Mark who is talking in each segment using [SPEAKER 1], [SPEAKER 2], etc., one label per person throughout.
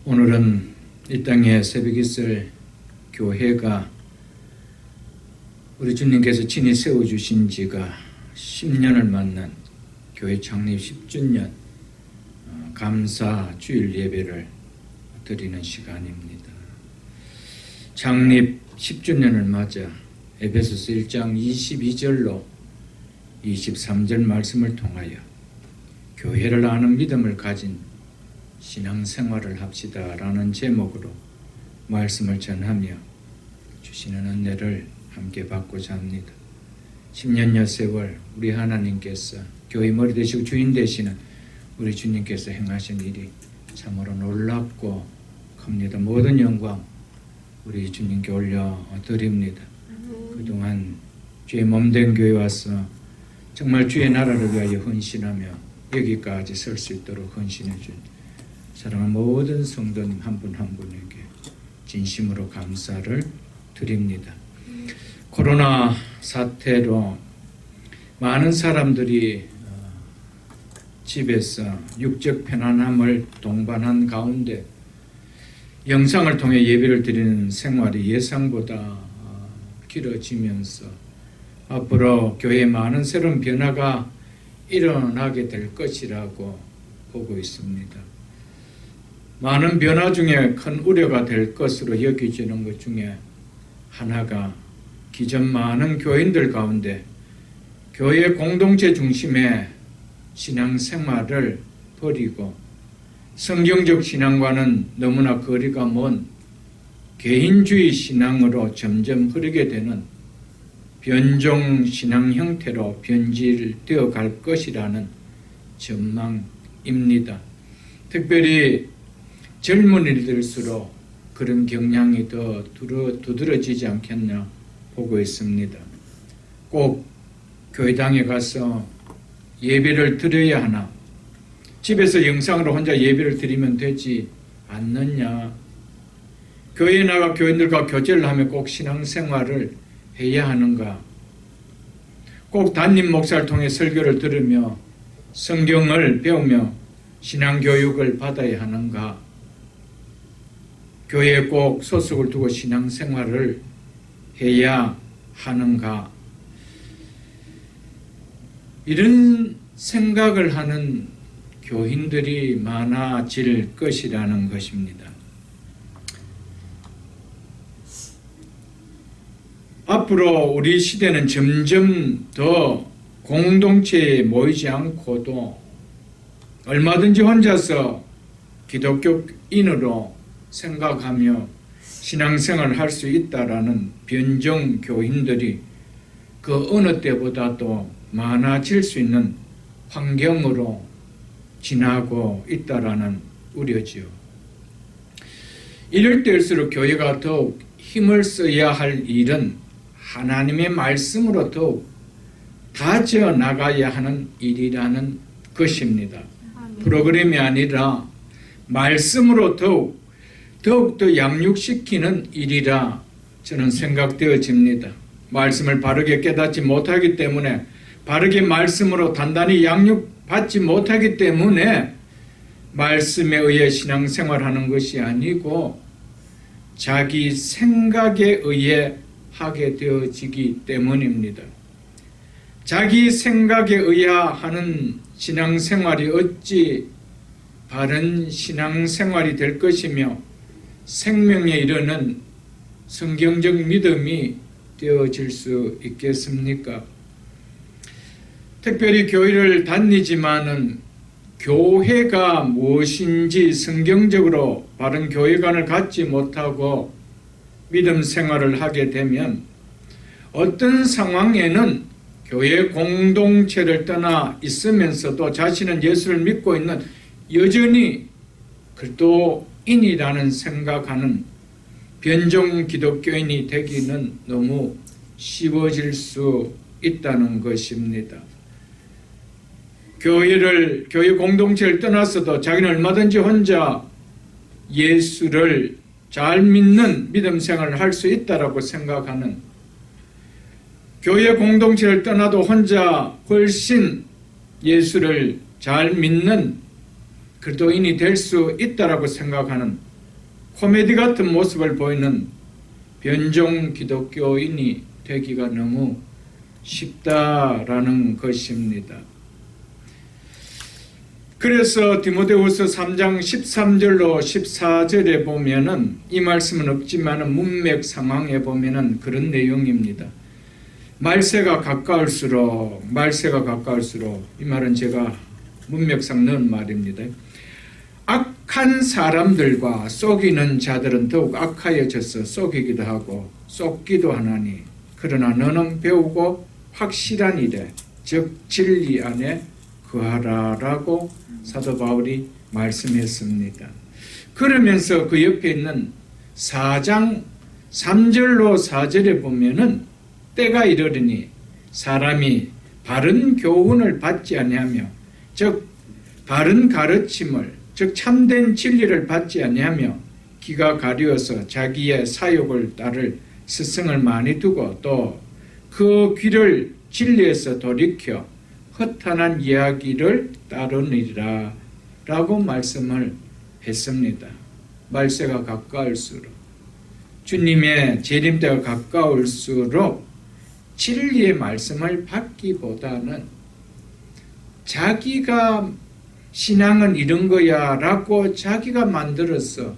[SPEAKER 1] 오늘은 이 땅에 새벽 있을 교회가 우리 주님께서 친히 세워주신 지가 10년을 맞는 교회 창립 10주년 감사 주일 예배를 드리는 시간입니다. 창립 10주년을 맞아 에베소서 1장 22절로 23절 말씀을 통하여 교회를 아는 믿음을 가진 신앙생활을 합시다라는 제목으로 말씀을 전하며 주시는 은혜를 함께 받고자 합니다. 10년여 세월 우리 하나님께서 교회 머리 되시고 주인 되시는 우리 주님께서 행하신 일이 참으로 놀랍고 큽니다. 모든 영광 우리 주님께 올려드립니다. 그동안 주의 몸된 교회 와서 정말 주의 나라를 위하여 헌신하며 여기까지 설 수 있도록 헌신해 준 사랑하는 모든 성도님 한 분 한 분에게 진심으로 감사를 드립니다. 코로나 사태로 많은 사람들이 집에서 육적 편안함을 동반한 가운데 영상을 통해 예배를 드리는 생활이 예상보다 길어지면서 앞으로 교회에 많은 새로운 변화가 일어나게 될 것이라고 보고 있습니다. 많은 변화 중에 큰 우려가 될 것으로 여겨지는 것 중에 하나가 기존 많은 교인들 가운데 교회 공동체 중심의 신앙생활을 버리고 성경적 신앙과는 너무나 거리가 먼 개인주의 신앙으로 점점 흐르게 되는 변종 신앙 형태로 변질되어 갈 것이라는 전망입니다. 특별히 젊은이들수록 그런 경향이 더 두드러지지 않겠나 보고 있습니다. 꼭 교회당에 가서 예배를 드려야 하나? 집에서 영상으로 혼자 예배를 드리면 되지 않느냐? 교회에 나가 교인들과 교제를 하며 꼭 신앙생활을 해야 하는가? 꼭 담임 목사를 통해 설교를 들으며 성경을 배우며 신앙교육을 받아야 하는가? 교회에 꼭 소속을 두고 신앙생활을 해야 하는가? 이런 생각을 하는 교인들이 많아질 것이라는 것입니다. 앞으로 우리 시대는 점점 더 공동체에 모이지 않고도 얼마든지 혼자서 기독교인으로 생각하며 신앙생활을 할 수 있다라는 변종 교인들이 그 어느 때보다도 많아질 수 있는 환경으로 지나고 있다라는 우려지요. 이럴 때일수록 교회가 더욱 힘을 써야 할 일은 하나님의 말씀으로 더욱 다져 나가야 하는 일이라는 것입니다. 프로그램이 아니라 말씀으로 더욱더 양육시키는 일이라 저는 생각되어집니다. 말씀을 바르게 깨닫지 못하기 때문에 바르게 말씀으로 단단히 양육받지 못하기 때문에 말씀에 의해 신앙생활하는 것이 아니고 자기 생각에 의해 하게 되어지기 때문입니다. 자기 생각에 의하는 신앙생활이 어찌 바른 신앙생활이 될 것이며 생명에 이르는 성경적 믿음이 되어질 수 있겠습니까? 특별히 교회를 다니지만은 교회가 무엇인지 성경적으로 바른 교회관을 갖지 못하고 믿음 생활을 하게 되면 어떤 상황에는 교회 공동체를 떠나 있으면서도 자신은 예수를 믿고 있는 여전히 그리스도인이라는 생각하는 변종 기독교인이 되기는 너무 쉬워질 수 있다는 것입니다. 교회 공동체를 떠나서도 자기는 얼마든지 혼자 예수를 잘 믿는 믿음 생활을 할 수 있다라고 생각하는, 교회 공동체를 떠나도 혼자 훨씬 예수를 잘 믿는 그리스도인이 될 수 있다라고 생각하는 코미디 같은 모습을 보이는 변종 기독교인이 되기가 너무 쉽다라는 것입니다. 그래서 디모데후서 3장 13절로 14절에 보면은 이 말씀은 없지만은 문맥 상황에 보면은 그런 내용입니다. 말세가 가까울수록 이 말은 제가 문맥상 넣은 말입니다. 악한 사람들과 속이는 자들은 더욱 악하여져서 속이기도 하고 속기도 하나니 그러나 너는 배우고 확실한 일에 즉 진리 안에 거하라라고 사도 바울이 말씀했습니다. 그러면서 그 옆에 있는 4장 3절로 4절에 보면은 때가 이르리니 사람이 바른 교훈을 받지 아니하며 즉 바른 가르침을 즉 참된 진리를 받지 아니하며 귀가 가려워서 자기의 사욕을 따를 스승을 많이 두고 또 그 귀를 진리에서 돌이켜 허탄한 이야기를 따르니라 라고 말씀을 했습니다. 말세가 가까울수록 주님의 재림때가 가까울수록 진리의 말씀을 받기보다는 자기가 신앙은 이런 거야 라고 자기가 만들어서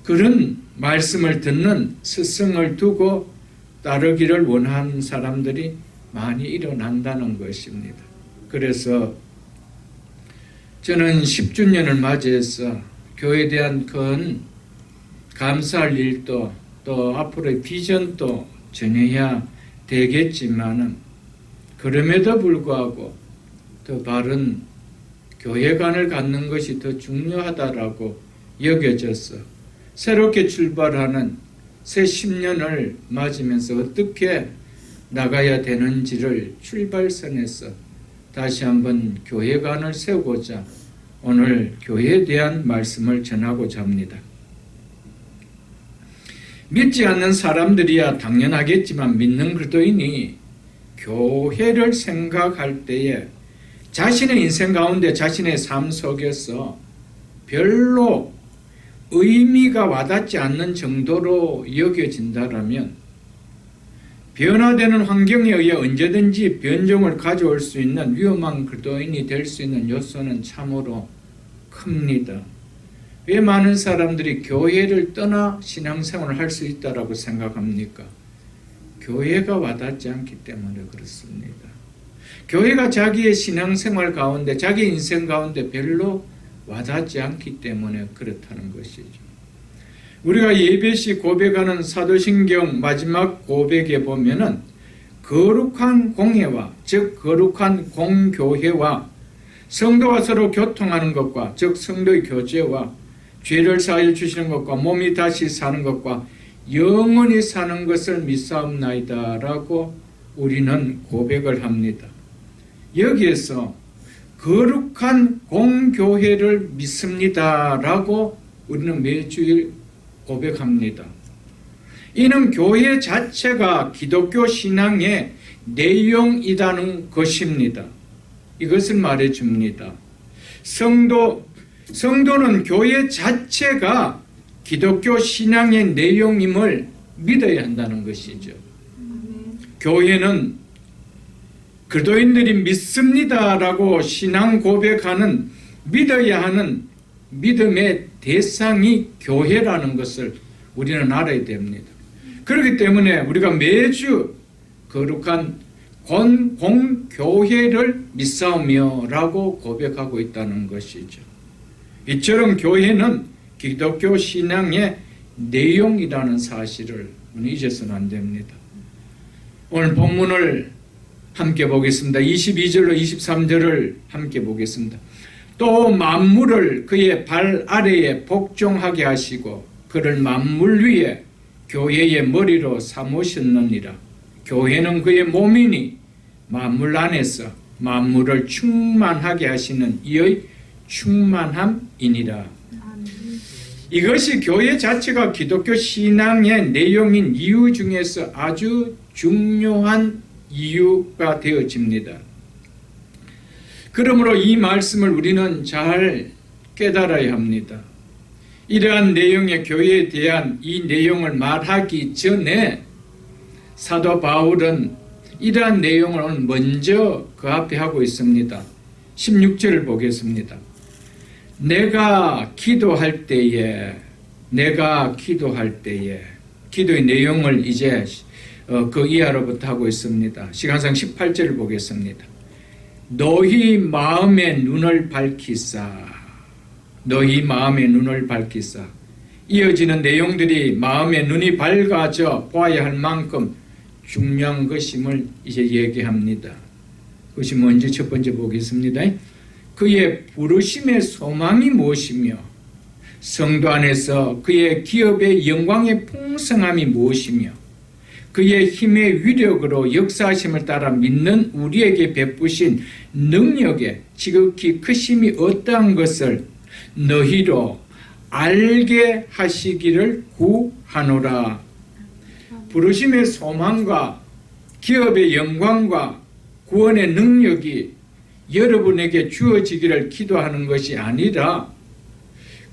[SPEAKER 1] 그런 말씀을 듣는 스승을 두고 따르기를 원하는 사람들이 많이 일어난다는 것입니다. 그래서 저는 10주년을 맞이해서 교회에 대한 큰 감사할 일도 또 앞으로의 비전도 전해야 되겠지만은 그럼에도 불구하고 더 바른 교회관을 갖는 것이 더 중요하다라고 여겨져서 새롭게 출발하는 새 10년을 맞으면서 어떻게 나가야 되는지를 출발선에서 다시 한번 교회관을 세우고자 오늘 교회에 대한 말씀을 전하고자 합니다. 믿지 않는 사람들이야 당연하겠지만 믿는 그리스도인이 교회를 생각할 때에 자신의 인생 가운데 자신의 삶 속에서 별로 의미가 와닿지 않는 정도로 여겨진다라면 변화되는 환경에 의해 언제든지 변종을 가져올 수 있는 위험한 그리스도인이 될 수 있는 요소는 참으로 큽니다. 왜 많은 사람들이 교회를 떠나 신앙생활을 할 수 있다라고 생각합니까? 교회가 와닿지 않기 때문에 그렇습니다. 교회가 자기의 신앙생활 가운데 자기 인생 가운데 별로 와닿지 않기 때문에 그렇다는 것이죠. 우리가 예배 시 고백하는 사도신경 마지막 고백에 보면은 거룩한 공회와 즉 거룩한 공교회와 성도가 서로 교통하는 것과 즉 성도의 교제와 죄를 사하여 주시는 것과 몸이 다시 사는 것과 영원히 사는 것을 믿사옵나이다 라고 우리는 고백을 합니다. 여기에서 거룩한 공교회를 믿습니다 라고 우리는 매주일 고백합니다. 이는 교회 자체가 기독교 신앙의 내용이라는 것입니다. 이것을 말해줍니다. 성도는 교회 자체가 기독교 신앙의 내용임을 믿어야 한다는 것이죠. 교회는 그리스도인들이 믿습니다라고 신앙 고백하는 믿어야 하는 믿음의 대상이 교회라는 것을 우리는 알아야 됩니다. 그렇기 때문에 우리가 매주 거룩한 공교회를 믿사오며 라고 고백하고 있다는 것이죠. 이처럼 교회는 기독교 신앙의 내용이라는 사실을 잊어서는 안 됩니다. 오늘 본문을 함께 보겠습니다. 22절로 23절을 함께 보겠습니다. 또 만물을 그의 발 아래에 복종하게 하시고 그를 만물 위에 교회의 머리로 삼으셨느니라. 교회는 그의 몸이니 만물 안에서 만물을 충만하게 하시는 이의 충만함이니라. 이것이 교회 자체가 기독교 신앙의 내용인 이유 중에서 아주 중요한 이유가 되어집니다. 그러므로 이 말씀을 우리는 잘 깨달아야 합니다. 이러한 내용의 교회에 대한 이 내용을 말하기 전에 사도 바울은 이러한 내용을 오늘 먼저 그 앞에 하고 있습니다. 16절을 보겠습니다. 내가 기도할 때에 기도의 내용을 이제 그 이하로부터 하고 있습니다. 시간상 18절을 보겠습니다. 너희 마음의 눈을 밝히사. 이어지는 내용들이 마음의 눈이 밝아져 보아야 할 만큼 중요한 것임을 이제 얘기합니다. 그것이 먼저 첫 번째 보겠습니다. 그의 부르심의 소망이 무엇이며 성도 안에서 그의 기업의 영광의 풍성함이 무엇이며 그의 힘의 위력으로 역사하심을 따라 믿는 우리에게 베푸신 능력의 지극히 크심이 어떠한 것을 너희로 알게 하시기를 구하노라. 부르심의 소망과 기업의 영광과 구원의 능력이 여러분에게 주어지기를 기도하는 것이 아니라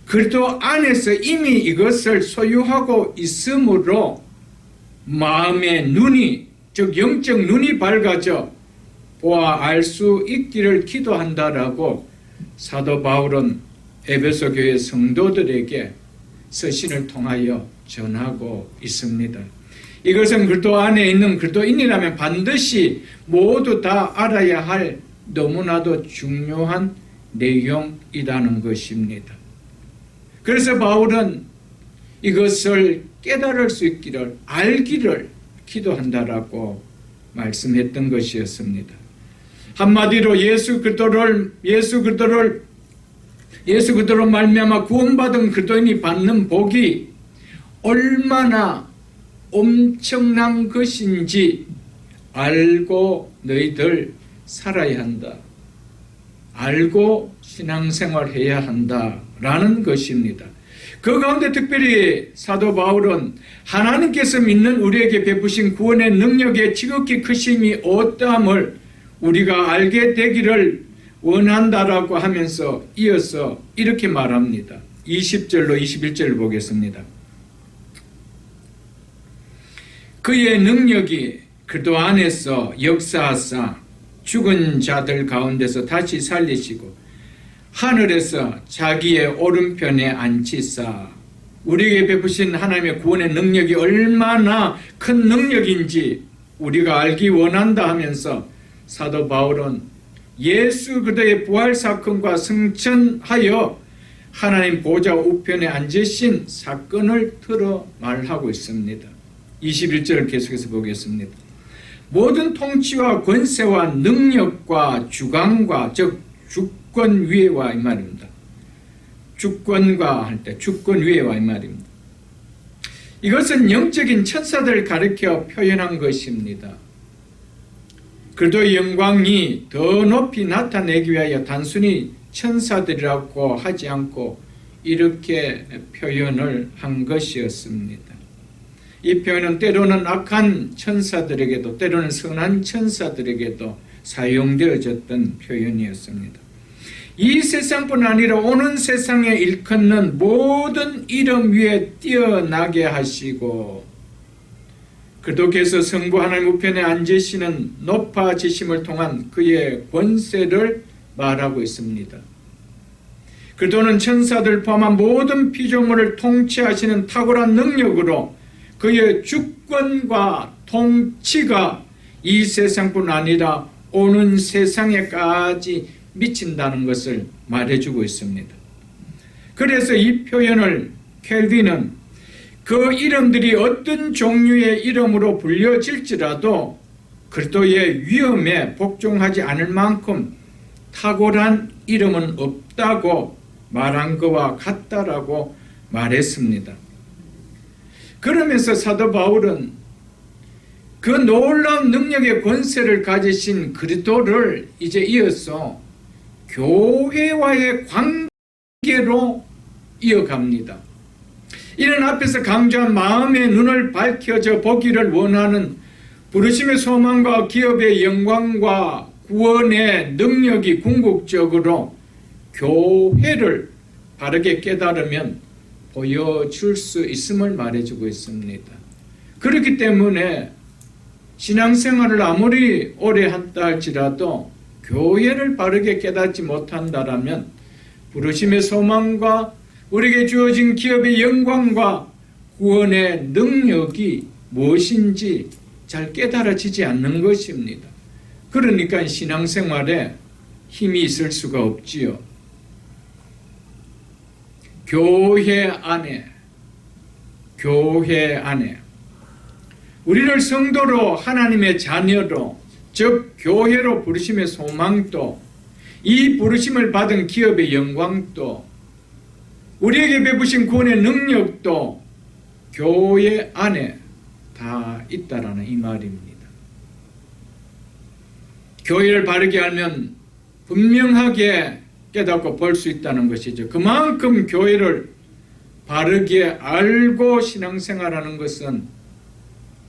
[SPEAKER 1] 그리스도 안에서 이미 이것을 소유하고 있으므로 마음의 눈이, 즉 영적 눈이 밝아져 보아 알 수 있기를 기도한다라고 사도 바울은 에베소 교회 성도들에게 서신을 통하여 전하고 있습니다. 이것은 그리스도 안에 있는 그리스도인이라면 반드시 모두 다 알아야 할 너무나도 중요한 내용이라는 것입니다. 그래서 바울은 이것을 깨달을 수 있기를, 알기를 기도한다라고 말씀했던 것이었습니다. 한마디로 예수 그리스도로 말미암아 구원받은 그리스도인이 받는 복이 얼마나 엄청난 것인지 알고 너희들 살아야 한다. 알고 신앙생활해야 한다라는 것입니다. 그 가운데 특별히 사도 바울은 하나님께서 믿는 우리에게 베푸신 구원의 능력의 지극히 크심이 어떠함을 우리가 알게 되기를 원한다라고 하면서 이어서 이렇게 말합니다. 20절로 21절을 보겠습니다. 그의 능력이 그리스도 안에서 역사하사 죽은 자들 가운데서 다시 살리시고 하늘에서 자기의 오른편에 앉히사. 우리에게 베푸신 하나님의 구원의 능력이 얼마나 큰 능력인지 우리가 알기 원한다 하면서 사도 바울은 예수 그리스도의 부활 사건과 승천하여 하나님 보좌 우편에 앉으신 사건을 들어 말하고 있습니다. 21절을 계속해서 보겠습니다. 모든 통치와 권세와 능력과 주관과 즉 주권 위에와 이 말입니다. 주권과 할 때 주권 위에와 이 말입니다. 이것은 영적인 천사들을 가리켜 표현한 것입니다. 그리스도의 영광이 더 높이 나타내기 위하여 단순히 천사들이라고 하지 않고 이렇게 표현을 한 것이었습니다. 이 표현은 때로는 악한 천사들에게도 때로는 선한 천사들에게도 사용되어졌던 표현이었습니다. 이 세상뿐 아니라 오는 세상에 일컫는 모든 이름 위에 뛰어나게 하시고 그리스도께서 성부 하나님 우편에 앉으시는 높아지심을 통한 그의 권세를 말하고 있습니다. 그리스도는 천사들 포함한 모든 피조물을 통치하시는 탁월한 능력으로 그의 주권과 통치가 이 세상뿐 아니라 오는 세상에까지 미친다는 것을 말해주고 있습니다. 그래서 이 표현을 켈빈은 그 이름들이 어떤 종류의 이름으로 불려질지라도 그리스도의 위엄에 복종하지 않을 만큼 탁월한 이름은 없다고 말한 것과 같다라고 말했습니다. 그러면서 사도 바울은 그 놀라운 능력의 권세를 가지신 그리스도를 이제 이어서 교회와의 관계로 이어갑니다. 이는 앞에서 강조한 마음의 눈을 밝혀져 보기를 원하는 부르심의 소망과 기업의 영광과 구원의 능력이 궁극적으로 교회를 바르게 깨달으면 보여줄 수 있음을 말해주고 있습니다. 그렇기 때문에 신앙생활을 아무리 오래 했다 할지라도 교회를 바르게 깨닫지 못한다라면 부르심의 소망과 우리에게 주어진 기업의 영광과 구원의 능력이 무엇인지 잘 깨달아지지 않는 것입니다. 그러니까 신앙생활에 힘이 있을 수가 없지요. 교회 안에 우리를 성도로 하나님의 자녀로 즉 교회로 부르심의 소망도 이 부르심을 받은 기업의 영광도 우리에게 베푸신 구원의 능력도 교회 안에 다 있다라는 이 말입니다. 교회를 바르게 알면 분명하게 깨닫고 볼 수 있다는 것이죠. 그만큼 교회를 바르게 알고 신앙생활하는 것은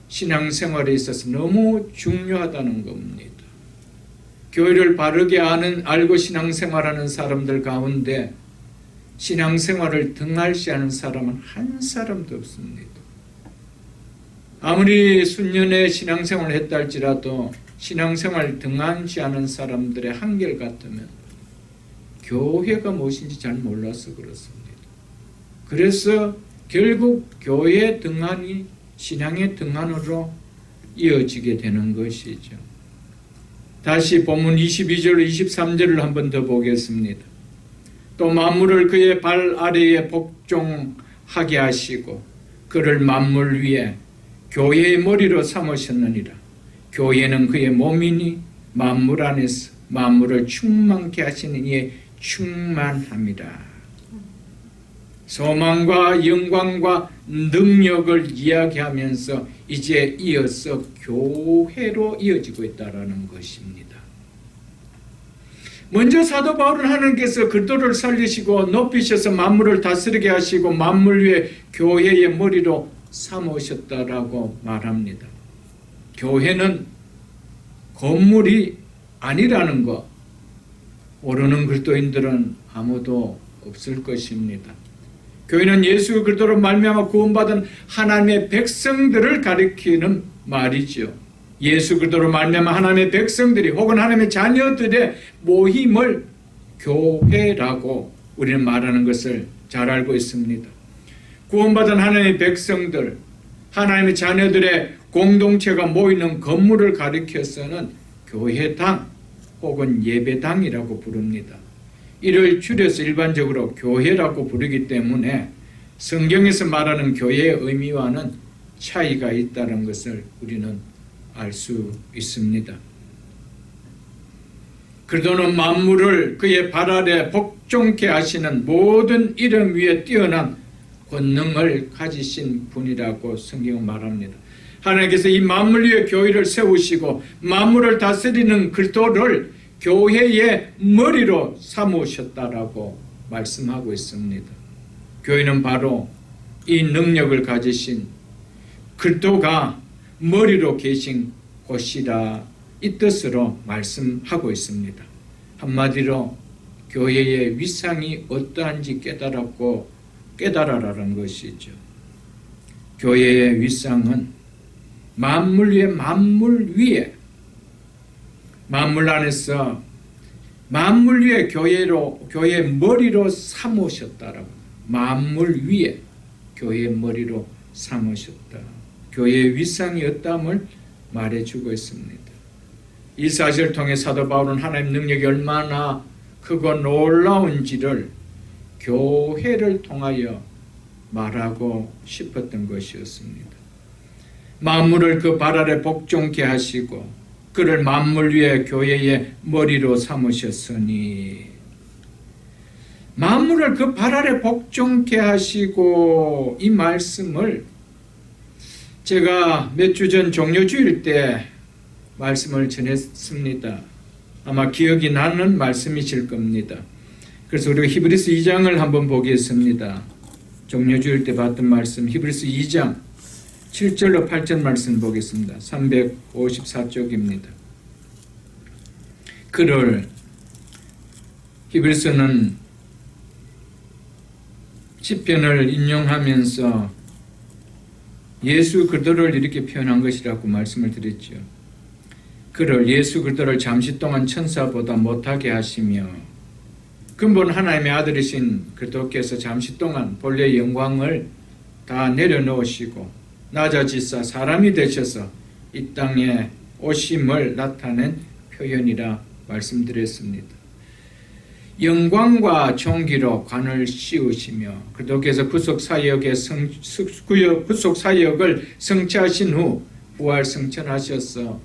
[SPEAKER 1] 신앙생활에 있어서 너무 중요하다는 겁니다. 교회를 바르게 알고 신앙생활하는 사람들 가운데 신앙생활을 등한시하는 사람은 한 사람도 없습니다. 아무리 수년의 신앙생활을 했다 할지라도 신앙생활을 등한시하는 사람들의 한결같으면 교회가 무엇인지 잘 몰라서 그렇습니다. 그래서 결국 교회 등한이 신앙의 등한으로 이어지게 되는 것이죠. 다시 본문 22절 23절을 한번 더 보겠습니다. 또 만물을 그의 발 아래에 복종하게 하시고 그를 만물 위에 교회의 머리로 삼으셨느니라. 교회는 그의 몸이니 만물 안에서 만물을 충만케 하시는 이의 충만함이라. 소망과 영광과 능력을 이야기하면서 이제 이어서 교회로 이어지고 있다는 것입니다. 먼저 사도 바울은 하나님께서 그리스도를 살리시고 높이셔서 만물을 다스리게 하시고 만물 위에 교회의 머리로 삼으셨다라고 말합니다. 교회는 건물이 아니라는 것 모르는 그리스도인들은 아무도 없을 것입니다. 교회는 예수 그리스도로 말미암아 구원받은 하나님의 백성들을 가리키는 말이죠. 예수 그리스도로 말미암아 하나님의 백성들이 혹은 하나님의 자녀들의 모임을 교회라고 우리는 말하는 것을 잘 알고 있습니다. 구원받은 하나님의 백성들, 하나님의 자녀들의 공동체가 모이는 건물을 가리켜서는 교회당 혹은 예배당이라고 부릅니다. 이를 줄여서 일반적으로 교회라고 부르기 때문에 성경에서 말하는 교회의 의미와는 차이가 있다는 것을 우리는 알 수 있습니다. 그리스도는 만물을 그의 발 아래 복종케 하시는 모든 이름 위에 뛰어난 권능을 가지신 분이라고 성경은 말합니다. 하나님께서 이 만물 위에 교회를 세우시고 만물을 다스리는 그리스도를 교회의 머리로 삼으셨다라고 말씀하고 있습니다. 교회는 바로 이 능력을 가지신 그리스도가 머리로 계신 곳이라 이 뜻으로 말씀하고 있습니다. 한마디로 교회의 위상이 어떠한지 깨달아라는 것이죠. 교회의 위상은 만물 위에 만물 안에서 만물 위에 교회의 머리로 삼으셨다라고. 만물 위에 교회의 머리로 삼으셨다. 교회의 위상이 어떠함을 말해주고 있습니다. 이 사실을 통해 사도 바울은 하나님 능력이 얼마나 크고 놀라운지를 교회를 통하여 말하고 싶었던 것이었습니다. 만물을 그 발 아래 복종케 하시고 그를 만물 위에 교회의 머리로 삼으셨으니, 만물을 그 발 아래 복종케 하시고, 이 말씀을 제가 몇 주 전 종료주일 때 말씀을 전했습니다. 아마 기억이 나는 말씀이실 겁니다. 그래서 우리가 히브리서 2장을 한번 보겠습니다. 종료주일 때 봤던 말씀, 히브리서 2장 7절로 8절 말씀 보겠습니다. 354쪽입니다. 그를, 히브리서는 시편을 인용하면서 예수 그리스도를 이렇게 표현한 것이라고 말씀을 드렸죠. 그를 예수 그리스도를 잠시 동안 천사보다 못하게 하시며 근본 하나님의 아들이신 그리스도께서 잠시 동안 본래의 영광을 다 내려놓으시고 낮아지사 사람이 되셔서 이 땅에 오심을 나타낸 표현이라 말씀드렸습니다. 영광과 존귀로 관을 씌우시며 그리스도께서 구속 사역을 성취하신 후 부활 승천하셔서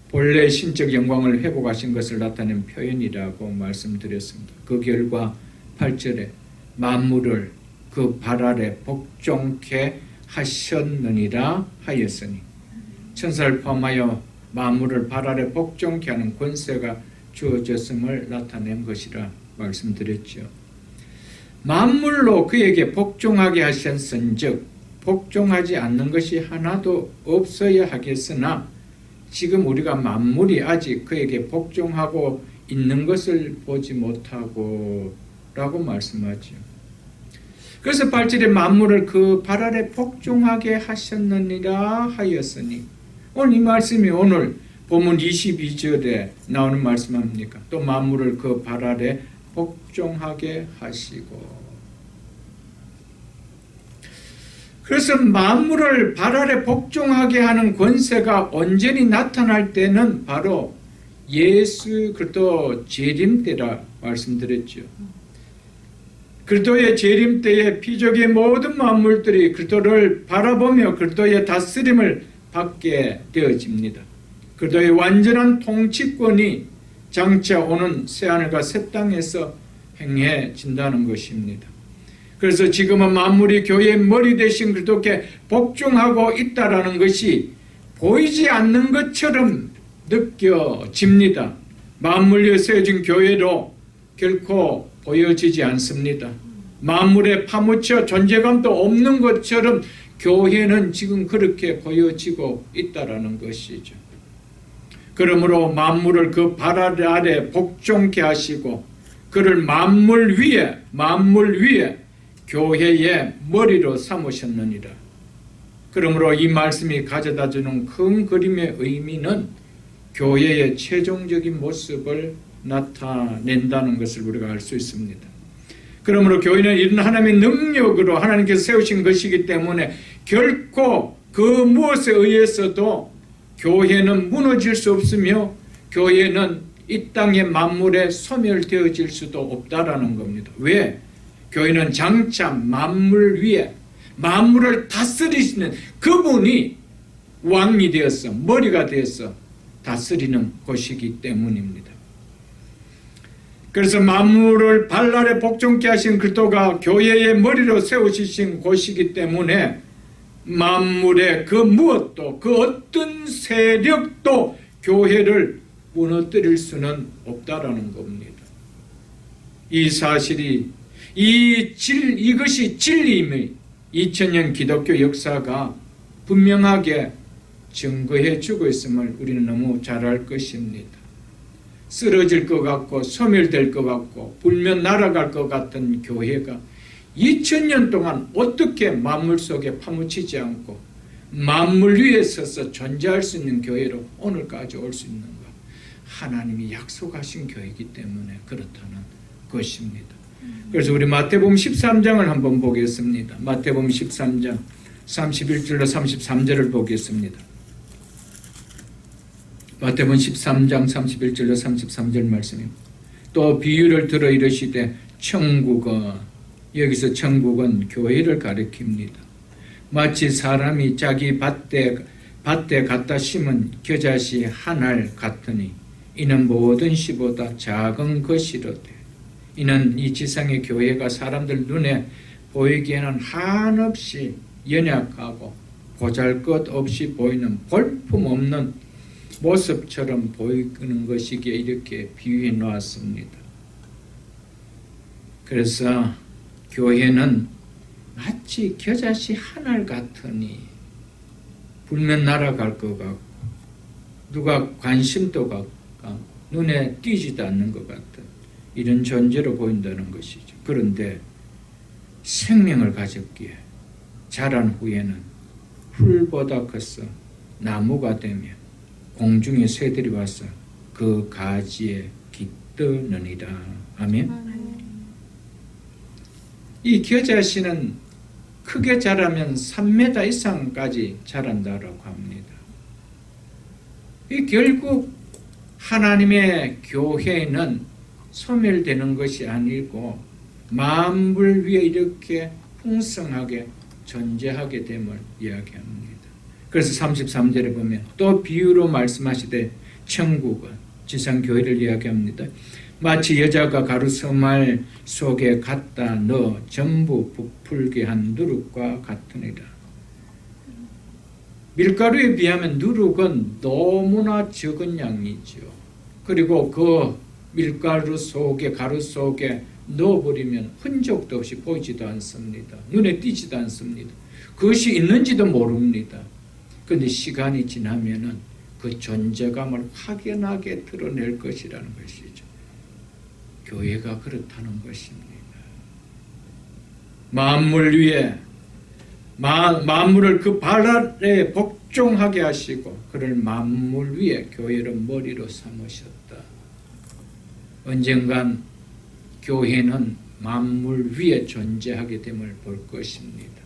[SPEAKER 1] 본래 신적 영광을 회복하신 것을 나타낸 표현이라고 말씀드렸습니다. 그 결과 8절에 만물을 그 발 아래 복종케 하셨느니라 하였으니 천사를 포함하여 만물을 발 아래 복종케 하는 권세가 주어졌음을 나타낸 것이라 말씀드렸죠. 만물로 그에게 복종하게 하셨은즉 복종하지 않는 것이 하나도 없어야 하겠으나 지금 우리가 만물이 아직 그에게 복종하고 있는 것을 보지 못하고 라고 말씀하죠. 그래서 8절에 만물을 그 발 아래 복종하게 하셨느니라 하였으니 오늘 이 말씀이 오늘 본문 22절에 나오는 말씀 아닙니까? 또 만물을 그 발 아래 복종하게 하시고 그래서 만물을 발 아래 복종하게 하는 권세가 온전히 나타날 때는 바로 예수 그리스도 재림 때라 말씀드렸죠. 그리스도의 재림 때에 피조의 모든 만물들이 그리스도를 바라보며 그리스도의 다스림을 받게 되어집니다. 그리스도의 완전한 통치권이 장차 오는 새하늘과 새 땅에서 행해진다는 것입니다. 그래서 지금은 만물이 교회의 머리 대신 그리스도께 복종하고 있다라는 것이 보이지 않는 것처럼 느껴집니다. 만물 위에 세워진 교회로 결코 보여지지 않습니다. 만물에 파묻혀 존재감도 없는 것처럼 교회는 지금 그렇게 보여지고 있다라는 것이죠. 그러므로 만물을 그 발 아래 복종케 하시고 그를 만물 위에 교회의 머리로 삼으셨느니라. 그러므로 이 말씀이 가져다주는 큰 그림의 의미는 교회의 최종적인 모습을 나타낸다는 것을 우리가 알 수 있습니다. 그러므로 교회는 이런 하나님의 능력으로 하나님께서 세우신 것이기 때문에 결코 그 무엇에 의해서도 교회는 무너질 수 없으며 교회는 이 땅의 만물에 소멸되어질 수도 없다라는 겁니다. 왜? 교회는 장차 만물 위에 만물을 다스리시는 그분이 왕이 되어서 머리가 되어서 다스리는 곳이기 때문입니다. 그래서 만물을 발 아래 복종케 하신 그리스도가 교회의 머리로 세우신 곳이기 때문에 만물의 그 무엇도 그 어떤 세력도 교회를 무너뜨릴 수는 없다라는 겁니다. 이 사실이 이것이 진리임을 2000년 기독교 역사가 분명하게 증거해 주고 있음을 우리는 너무 잘 알 것입니다. 쓰러질 것 같고 소멸될 것 같고 불면 날아갈 것 같은 교회가 2000년 동안 어떻게 만물 속에 파묻히지 않고 만물 위에 서서 존재할 수 있는 교회로 오늘까지 올 수 있는가? 하나님이 약속하신 교회이기 때문에 그렇다는 것입니다. 그래서 우리 마태복음 13장을 한번 보겠습니다. 마태복음 13장 31절로 33절을 보겠습니다. 마태복음 13장 31절로 33절 말씀입니다. 또 비유를 들어 이르시되 천국은, 여기서 천국은 교회를 가리킵니다. 마치 사람이 자기 밭에 갖다 심은 겨자씨 한 알 같으니 이는 모든 씨보다 작은 것이로되 이는 이 지상의 교회가 사람들 눈에 보이기에는 한없이 연약하고 보잘것없이 보이는 볼품없는 모습처럼 보이는 것이기에 이렇게 비유해 놓았습니다. 그래서 교회는 마치 겨자씨 한 알 같으니 불면 날아갈 것 같고 누가 관심도 갖고 눈에 띄지도 않는 것 같은 이런 존재로 보인다는 것이죠. 그런데 생명을 가졌기에 자란 후에는 풀보다 커서 나무가 되며 공중의 새들이 와서 그 가지에 깃드느니라. 아멘. 이 겨자씨는 크게 자라면 3m 이상까지 자란다라고 합니다. 이 결국 하나님의 교회는 소멸되는 것이 아니고 만물 위에 이렇게 풍성하게 존재하게 됨을 이야기합니다. 그래서 33절에 보면 또 비유로 말씀하시되 천국은 지상교회를 이야기합니다. 마치 여자가 가루서말 속에 갖다 넣어 전부 부풀게 한 누룩과 같으니라. 밀가루에 비하면 누룩은 너무나 적은 양이죠. 그리고 그 밀가루 속에 가루 속에 넣어버리면 흔적도 없이 보이지도 않습니다. 눈에 띄지도 않습니다. 그것이 있는지도 모릅니다. 그런데 시간이 지나면은 그 존재감을 확연하게 드러낼 것이라는 것이죠. 교회가 그렇다는 것입니다. 만물 위에 만물을 그 발 아래 복종하게 하시고 그를 만물 위에 교회를 머리로 삼으셨다. 언젠간 교회는 만물 위에 존재하게 됨을 볼 것입니다.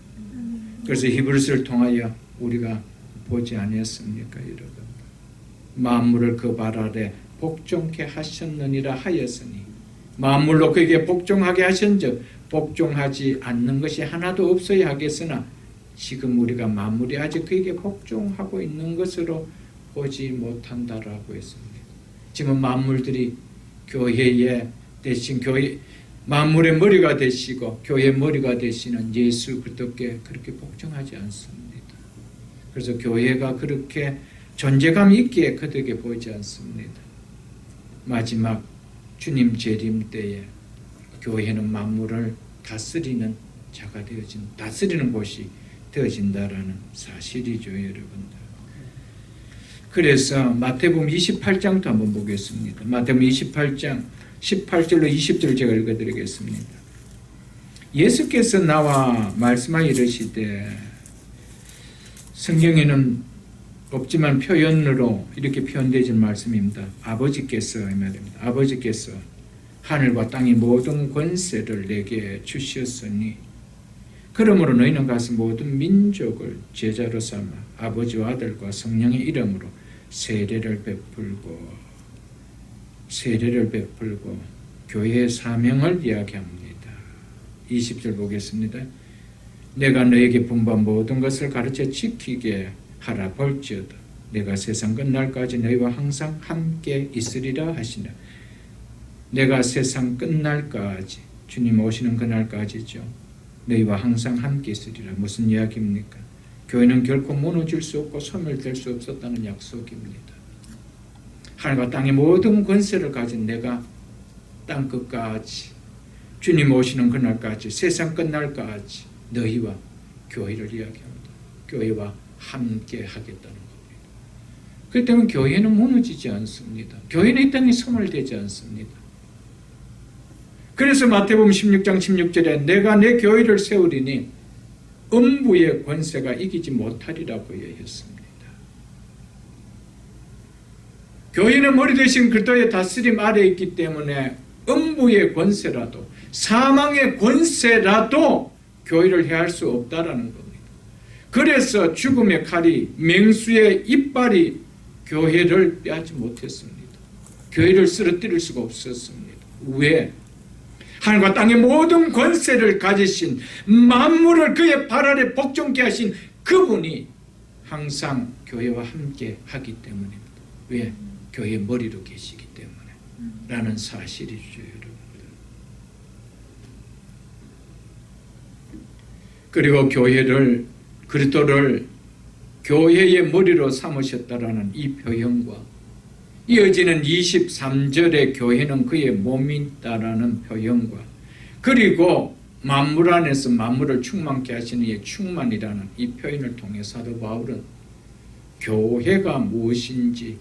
[SPEAKER 1] 그래서 히브리서를 통하여 우리가 보지 아니었습니까, 여러분? 만물을 그 발 아래 복종케 하셨느니라 하였으니 만물로 그에게 복종하게 하신즉 복종하지 않는 것이 하나도 없어야 하겠으나 지금 우리가 만물이 아직 그에게 복종하고 있는 것으로 보지 못한다라고 했습니다. 지금 만물들이 교회에 대신 교회 만물의 머리가 되시고 교회의 머리가 되시는 예수 그리스도께 그렇게 복종하지 않습니다. 그래서 교회가 그렇게 존재감 있기에 그들에게 보이지 않습니다. 마지막 주님 재림 때에 교회는 만물을 다스리는 자가 다스리는 곳이 되어진다라는 사실이죠, 여러분들. 그래서 마태복음 28장도 한번 보겠습니다. 마태복음 28장 18절로 20절 제가 읽어드리겠습니다. 예수께서 나와 말씀하여 이르시되, 성경에는 없지만 표현으로 이렇게 표현되어진 말씀입니다. 아버지께서 이 말입니다. 아버지께서 하늘과 땅의 모든 권세를 내게 주셨으니 그러므로 너희는 가서 모든 민족을 제자로 삼아 아버지와 아들과 성령의 이름으로 세례를 베풀고 교회의 사명을 이야기합니다. 20절 보겠습니다. 내가 너에게 분부한 모든 것을 가르쳐 지키게 하라. 볼지어다 내가 세상 끝날까지 너희와 항상 함께 있으리라 하시나. 내가 세상 끝날까지, 주님 오시는 그날까지죠, 너희와 항상 함께 있으리라. 무슨 이야기입니까? 교회는 결코 무너질 수 없고 소멸될 수 없었다는 약속입니다. 하늘과 땅의 모든 권세를 가진 내가 땅끝까지, 주님 오시는 그날까지, 세상 끝날까지 너희와 교회를 이야기합니다. 교회와 함께 하겠다는 겁니다. 그렇기 때문에 교회는 무너지지 않습니다. 교회는 이 땅에 소멸되지 않습니다. 그래서 마태복음 16장 16절에 내가 내 교회를 세우리니 음부의 권세가 이기지 못하리라고 얘기했습니다. 교회는 머리 대신 그리스도의 다스림 아래에 있기 때문에 음부의 권세라도, 사망의 권세라도 교회를 해할 수 없다라는 겁니다. 그래서 죽음의 칼이, 맹수의 이빨이 교회를 빼앗지 못했습니다. 교회를 쓰러뜨릴 수가 없었습니다. 왜? 하늘과 땅의 모든 권세를 가지신, 만물을 그의 발 아래 복종케 하신 그분이 항상 교회와 함께 하기 때문입니다. 왜? 교회의 머리로 계시기 때문에 라는 사실이죠, 여러분들. 그리고 교회를, 그리스도를 교회의 머리로 삼으셨다라는 이 표현과 이어지는 23절의 교회는 그의 몸이다라는 표현과, 그리고 만물 안에서 만물을 충만케 하시는 이의 충만이라는 이 표현을 통해 사도 바울은 교회가 무엇인지,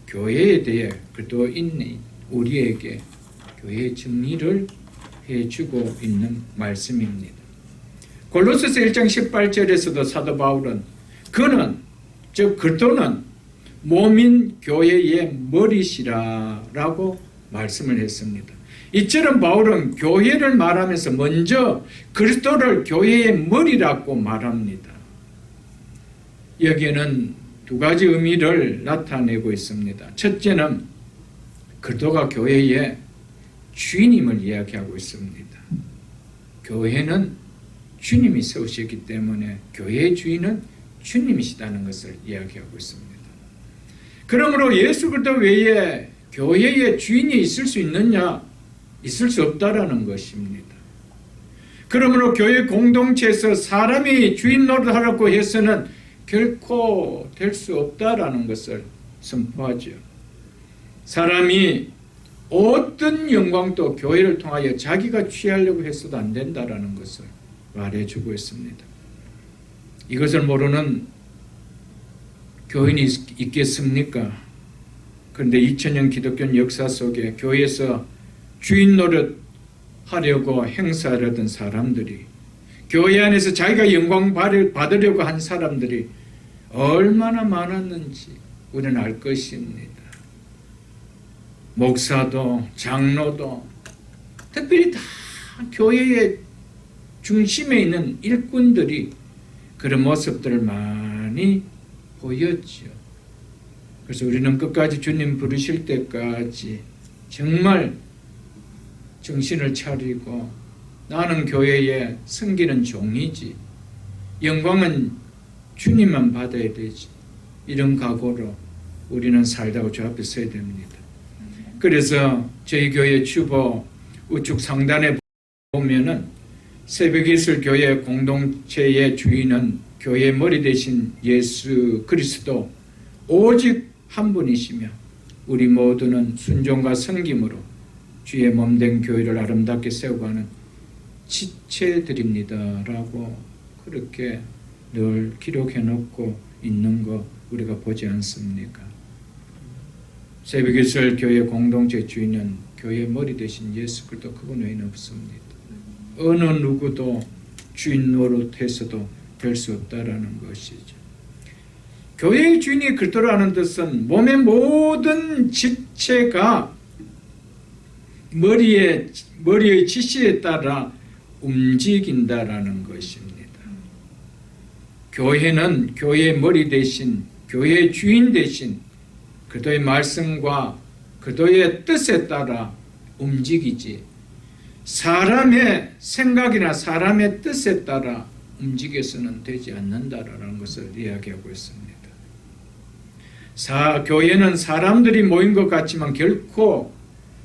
[SPEAKER 1] 교회에 대해 그리스도 있는 우리에게 교회의 정리를 해주고 있는 말씀입니다. 골로새서 1장 18절에서도 사도 바울은 그는 즉 그리스도는 몸인 교회의 머리시라라고 말씀을 했습니다. 이처럼 바울은 교회를 말하면서 먼저 그리스도를 교회의 머리라고 말합니다. 여기에는 두 가지 의미를 나타내고 있습니다. 첫째는 그리스도가 교회의 주인임을 이야기하고 있습니다. 교회는 주님이 세우셨기 때문에 교회의 주인은 주님이시다는 것을 이야기하고 있습니다. 그러므로 예수 그리스도 외에 교회의 주인이 있을 수 있느냐? 있을 수 없다라는 것입니다. 그러므로 교회 공동체에서 사람이 주인 노릇하라고 해서는 결코 될 수 없다라는 것을 선포하죠. 사람이 어떤 영광도 교회를 통하여 자기가 취하려고 해서도 안 된다라는 것을 말해주고 있습니다. 이것을 모르는 교인이 있겠습니까? 그런데 2000년 기독교 역사 속에 교회에서 주인 노릇 하려고 행사하려던 사람들이, 교회 안에서 자기가 영광 받으려고 한 사람들이 얼마나 많았는지 우리는 알 것입니다. 목사도 장로도 특별히 다 교회의 중심에 있는 일꾼들이 그런 모습들을 많이 보였죠. 그래서 우리는 끝까지 주님 부르실 때까지 정말 정신을 차리고 나는 교회에 섬기는 종이지, 영광은 주님만 받아야 되지, 이런 각오로 우리는 살다가 주 앞에 서야 됩니다. 그래서 저희 교회 주보 우측 상단에 보면은 새벽이슬교회 공동체의 주인은 교회의 머리 되신 예수 그리스도 오직 한 분이시며 우리 모두는 순종과 섬김으로 주의 몸된 교회를 아름답게 세워가는 지체들입니다 라고 그렇게 늘 기록해 놓고 있는 거 우리가 보지 않습니까? 새벽이슬 교회 공동체 주인은 교회의 머리 되신 예수 그리스도 그분 외에는 없습니다. 어느 누구도 주인 노릇해서도 될 수 없다라는 것이죠. 교회의 주인이 그리스도라는 뜻은 몸의 모든 지체가 머리의 지시에 따라 움직인다라는 것입니다. 교회는 교회의 머리 대신 교회의 주인 대신 그리스도의 말씀과 그리스도의 뜻에 따라 움직이지 사람의 생각이나 사람의 뜻에 따라 움직여서는 되지 않는다라는 것을 이야기하고 있습니다. 교회는 사람들이 모인 것 같지만 결코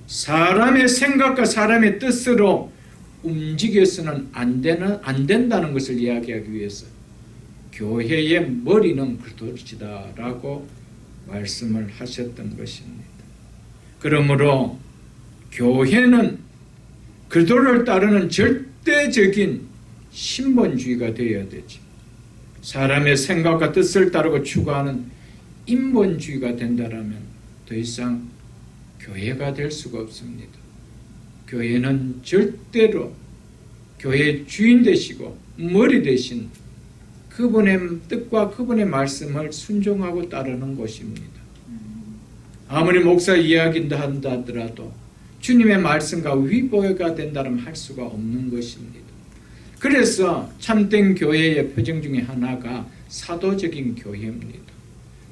[SPEAKER 1] 사람의 생각과 사람의 뜻으로 움직여서는 안 된다는 것을 이야기하기 위해서 교회의 머리는 그리스도시다라고 말씀을 하셨던 것입니다. 그러므로 교회는 그리스도를 따르는 절대적인 신본주의가 되어야 되지. 사람의 생각과 뜻을 따르고 추구하는 인본주의가 된다라면 더 이상 교회가 될 수가 없습니다. 교회는 절대로 교회의 주인 되시고 머리 되신 그분의 뜻과 그분의 말씀을 순종하고 따르는 것입니다. 아무리 목사 이야기한다 하더라도 주님의 말씀과 위보가 된다면 할 수가 없는 것입니다. 그래서 참된 교회의 표정 중에 하나가 사도적인 교회입니다.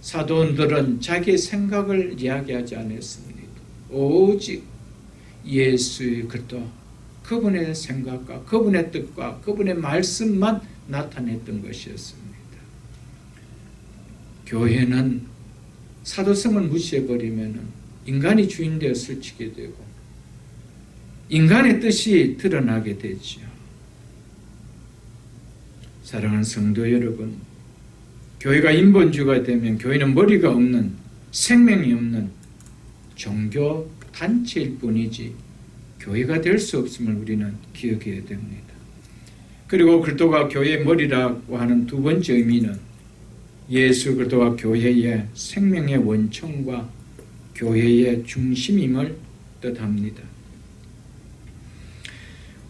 [SPEAKER 1] 사도들은 자기의 생각을 이야기하지 않았습니다. 오직 예수 그리스도 그분의 생각과 그분의 뜻과 그분의 말씀만 나타냈던 것이었습니다. 교회는 사도성을 무시해버리면 인간이 주인 되어 설치게 되고 인간의 뜻이 드러나게 되죠. 사랑하는 성도 여러분, 교회가 인본주의가 되면 교회는 머리가 없는, 생명이 없는 종교 단체일 뿐이지 교회가 될 수 없음을 우리는 기억해야 됩니다. 그리고 그리스도가 교회의 머리라고 하는 두 번째 의미는 예수 그리스도가 교회의 생명의 원천과 교회의 중심임을 뜻합니다.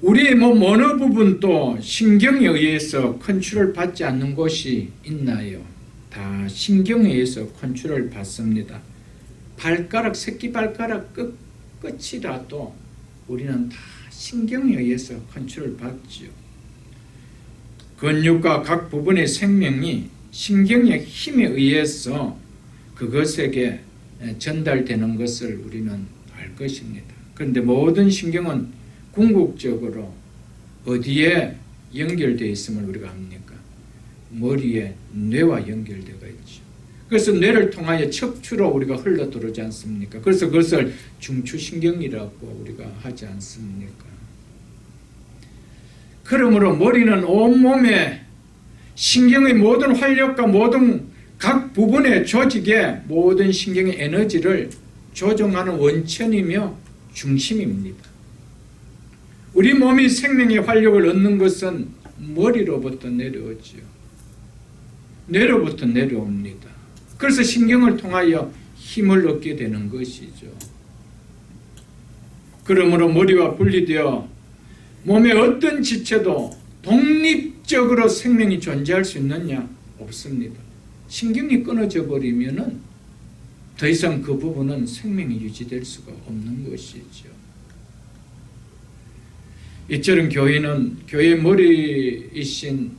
[SPEAKER 1] 우리의 몸 어느 부분도 신경에 의해서 컨트롤 받지 않는 곳이 있나요? 다 신경에 의해서 컨트롤 받습니다. 발가락, 새끼발가락 끝이라도 우리는 다 신경에 의해서 컨트롤 받죠. 근육과 각 부분의 생명이 신경의 힘에 의해서 그것에게 전달되는 것을 우리는 알 것입니다. 그런데 모든 신경은 궁극적으로 어디에 연결되어 있음을 우리가 압니까? 머리에 뇌와 연결되어 있죠. 그래서 뇌를 통하여 척추로 우리가 흘러 들어오지 않습니까? 그래서 그것을 중추신경이라고 우리가 하지 않습니까? 그러므로 머리는 온몸에 신경의 모든 활력과 모든 각 부분의 조직의 모든 신경의 에너지를 조종하는 원천이며 중심입니다. 우리 몸이 생명의 활력을 얻는 것은 머리로부터 내려오죠. 뇌로부터 내려옵니다. 그래서 신경을 통하여 힘을 얻게 되는 것이죠. 그러므로 머리와 분리되어 몸의 어떤 지체도 독립적으로 생명이 존재할 수 있느냐? 없습니다. 신경이 끊어져 버리면은 더 이상 그 부분은 생명이 유지될 수가 없는 것이죠. 이처럼 교회는 교회의 머리이신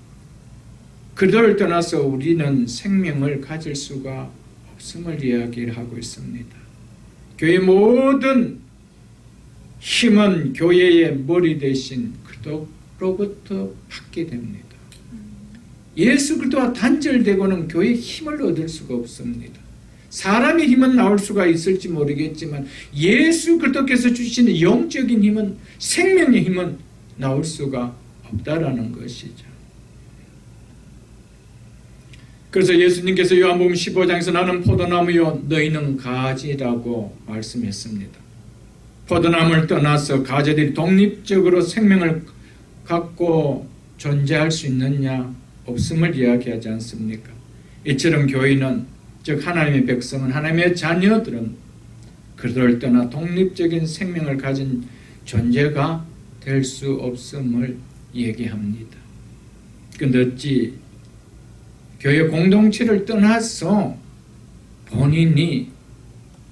[SPEAKER 1] 그들을 떠나서 우리는 생명을 가질 수가 없음을 이야기를 하고 있습니다. 교회의 모든 힘은 교회의 머리 대신 그리스도로부터 받게 됩니다. 예수 그리스도와 단절되고는 교회의 힘을 얻을 수가 없습니다. 사람의 힘은 나올 수가 있을지 모르겠지만 예수 그리스도께서 주시는 영적인 힘은, 생명의 힘은 나올 수가 없다라는 것이죠. 그래서 예수님께서 요한복음 15장에서 나는 포도나무요 너희는 가지라고 말씀했습니다. 포도나무를 떠나서 가지들이 독립적으로 생명을 갖고 존재할 수 있느냐? 없음을 이야기하지 않습니까? 이처럼 교회는, 즉 하나님의 백성은, 하나님의 자녀들은 그들을 떠나 독립적인 생명을 가진 존재가 될 수 없음을 얘기합니다. 그런데 어찌 교회 공동체를 떠나서 본인이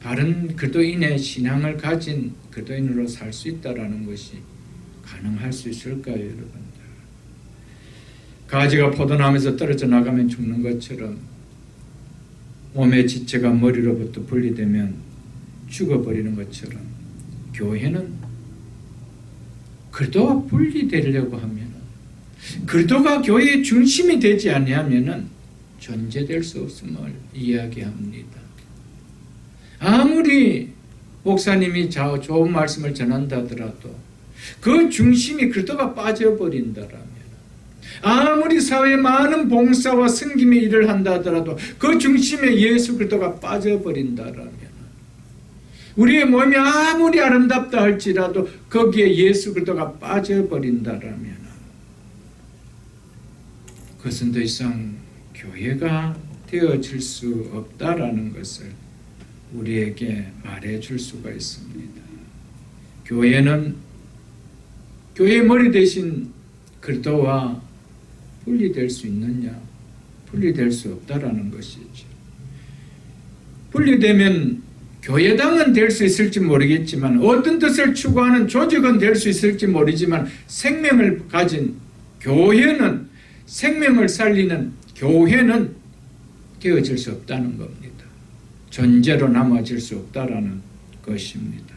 [SPEAKER 1] 바른 그리스도인의 신앙을 가진 그리스도인으로 살 수 있다는 것이 가능할 수 있을까요, 여러분들? 가지가 포도나무에서 떨어져 나가면 죽는 것처럼 몸의 지체가 머리로부터 분리되면 죽어버리는 것처럼 교회는 그리스도와 분리되려고 하면, 그리스도가 교회의 중심이 되지 아니하면 존재될 수 없음을 이야기합니다. 아무리 목사님이 좋은 말씀을 전한다 하더라도 그 중심이 그리스도가 빠져버린다라면, 아무리 사회에 많은 봉사와 섬김의 일을 한다 하더라도 그 중심에 예수 그리스도가 빠져버린다라면, 우리의 몸이 아무리 아름답다 할지라도 거기에 예수 그리스도가 빠져버린다라면 그것은 더 이상 교회가 되어질 수 없다라는 것을 우리에게 말해줄 수가 있습니다. 교회는 교회의 머리 대신 그리스도와 분리될 수 있느냐? 분리될 수 없다라는 것이죠. 분리되면 교회당은 될 수 있을지 모르겠지만, 어떤 뜻을 추구하는 조직은 될 수 있을지 모르지만, 생명을 가진 교회는, 생명을 살리는 교회는 되어질 수 없다는 겁니다. 존재로 남아질 수 없다라는 것입니다.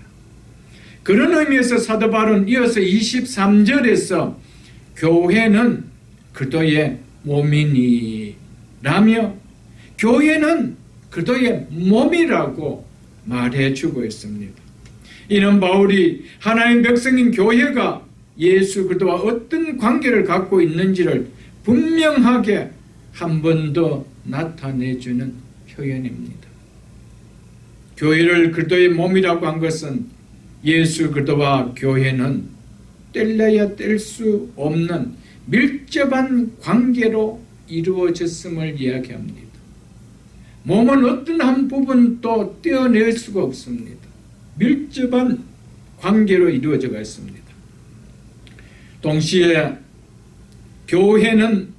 [SPEAKER 1] 그런 의미에서 사도 바울은 이어서 23절에서 교회는 그리스도의 몸이니라며 교회는 그리스도의 몸이라고 말해주고 있습니다. 이는 바울이 하나님 백성인 교회가 예수 그리스도와 어떤 관계를 갖고 있는지를 분명하게 한 번 더 나타내주는 표현입니다. 교회를 그리스도의 몸이라고 한 것은 예수 그리스도와 교회는 뗄래야 뗄 수 없는 밀접한 관계로 이루어졌음을 이야기합니다. 몸은 어떤 한 부분도 떼어낼 수가 없습니다. 밀접한 관계로 이루어져 있습니다. 동시에 교회는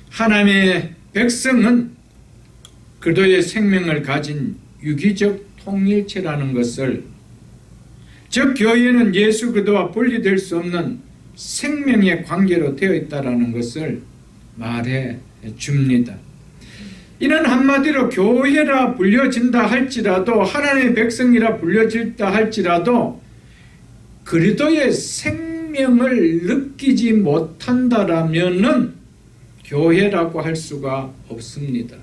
[SPEAKER 1] 하나님의 백성은 그리스도의 생명을 가진 유기적 통일체라는 것을, 즉 교회는 예수 그리스도와 분리될 수 없는 생명의 관계로 되어 있다는 것을 말해 줍니다. 이는 한마디로 교회라 불려진다 할지라도, 하나님의 백성이라 불려진다 할지라도 그리스도의 생명을 느끼지 못한다라면은 교회라고 할 수가 없습니다.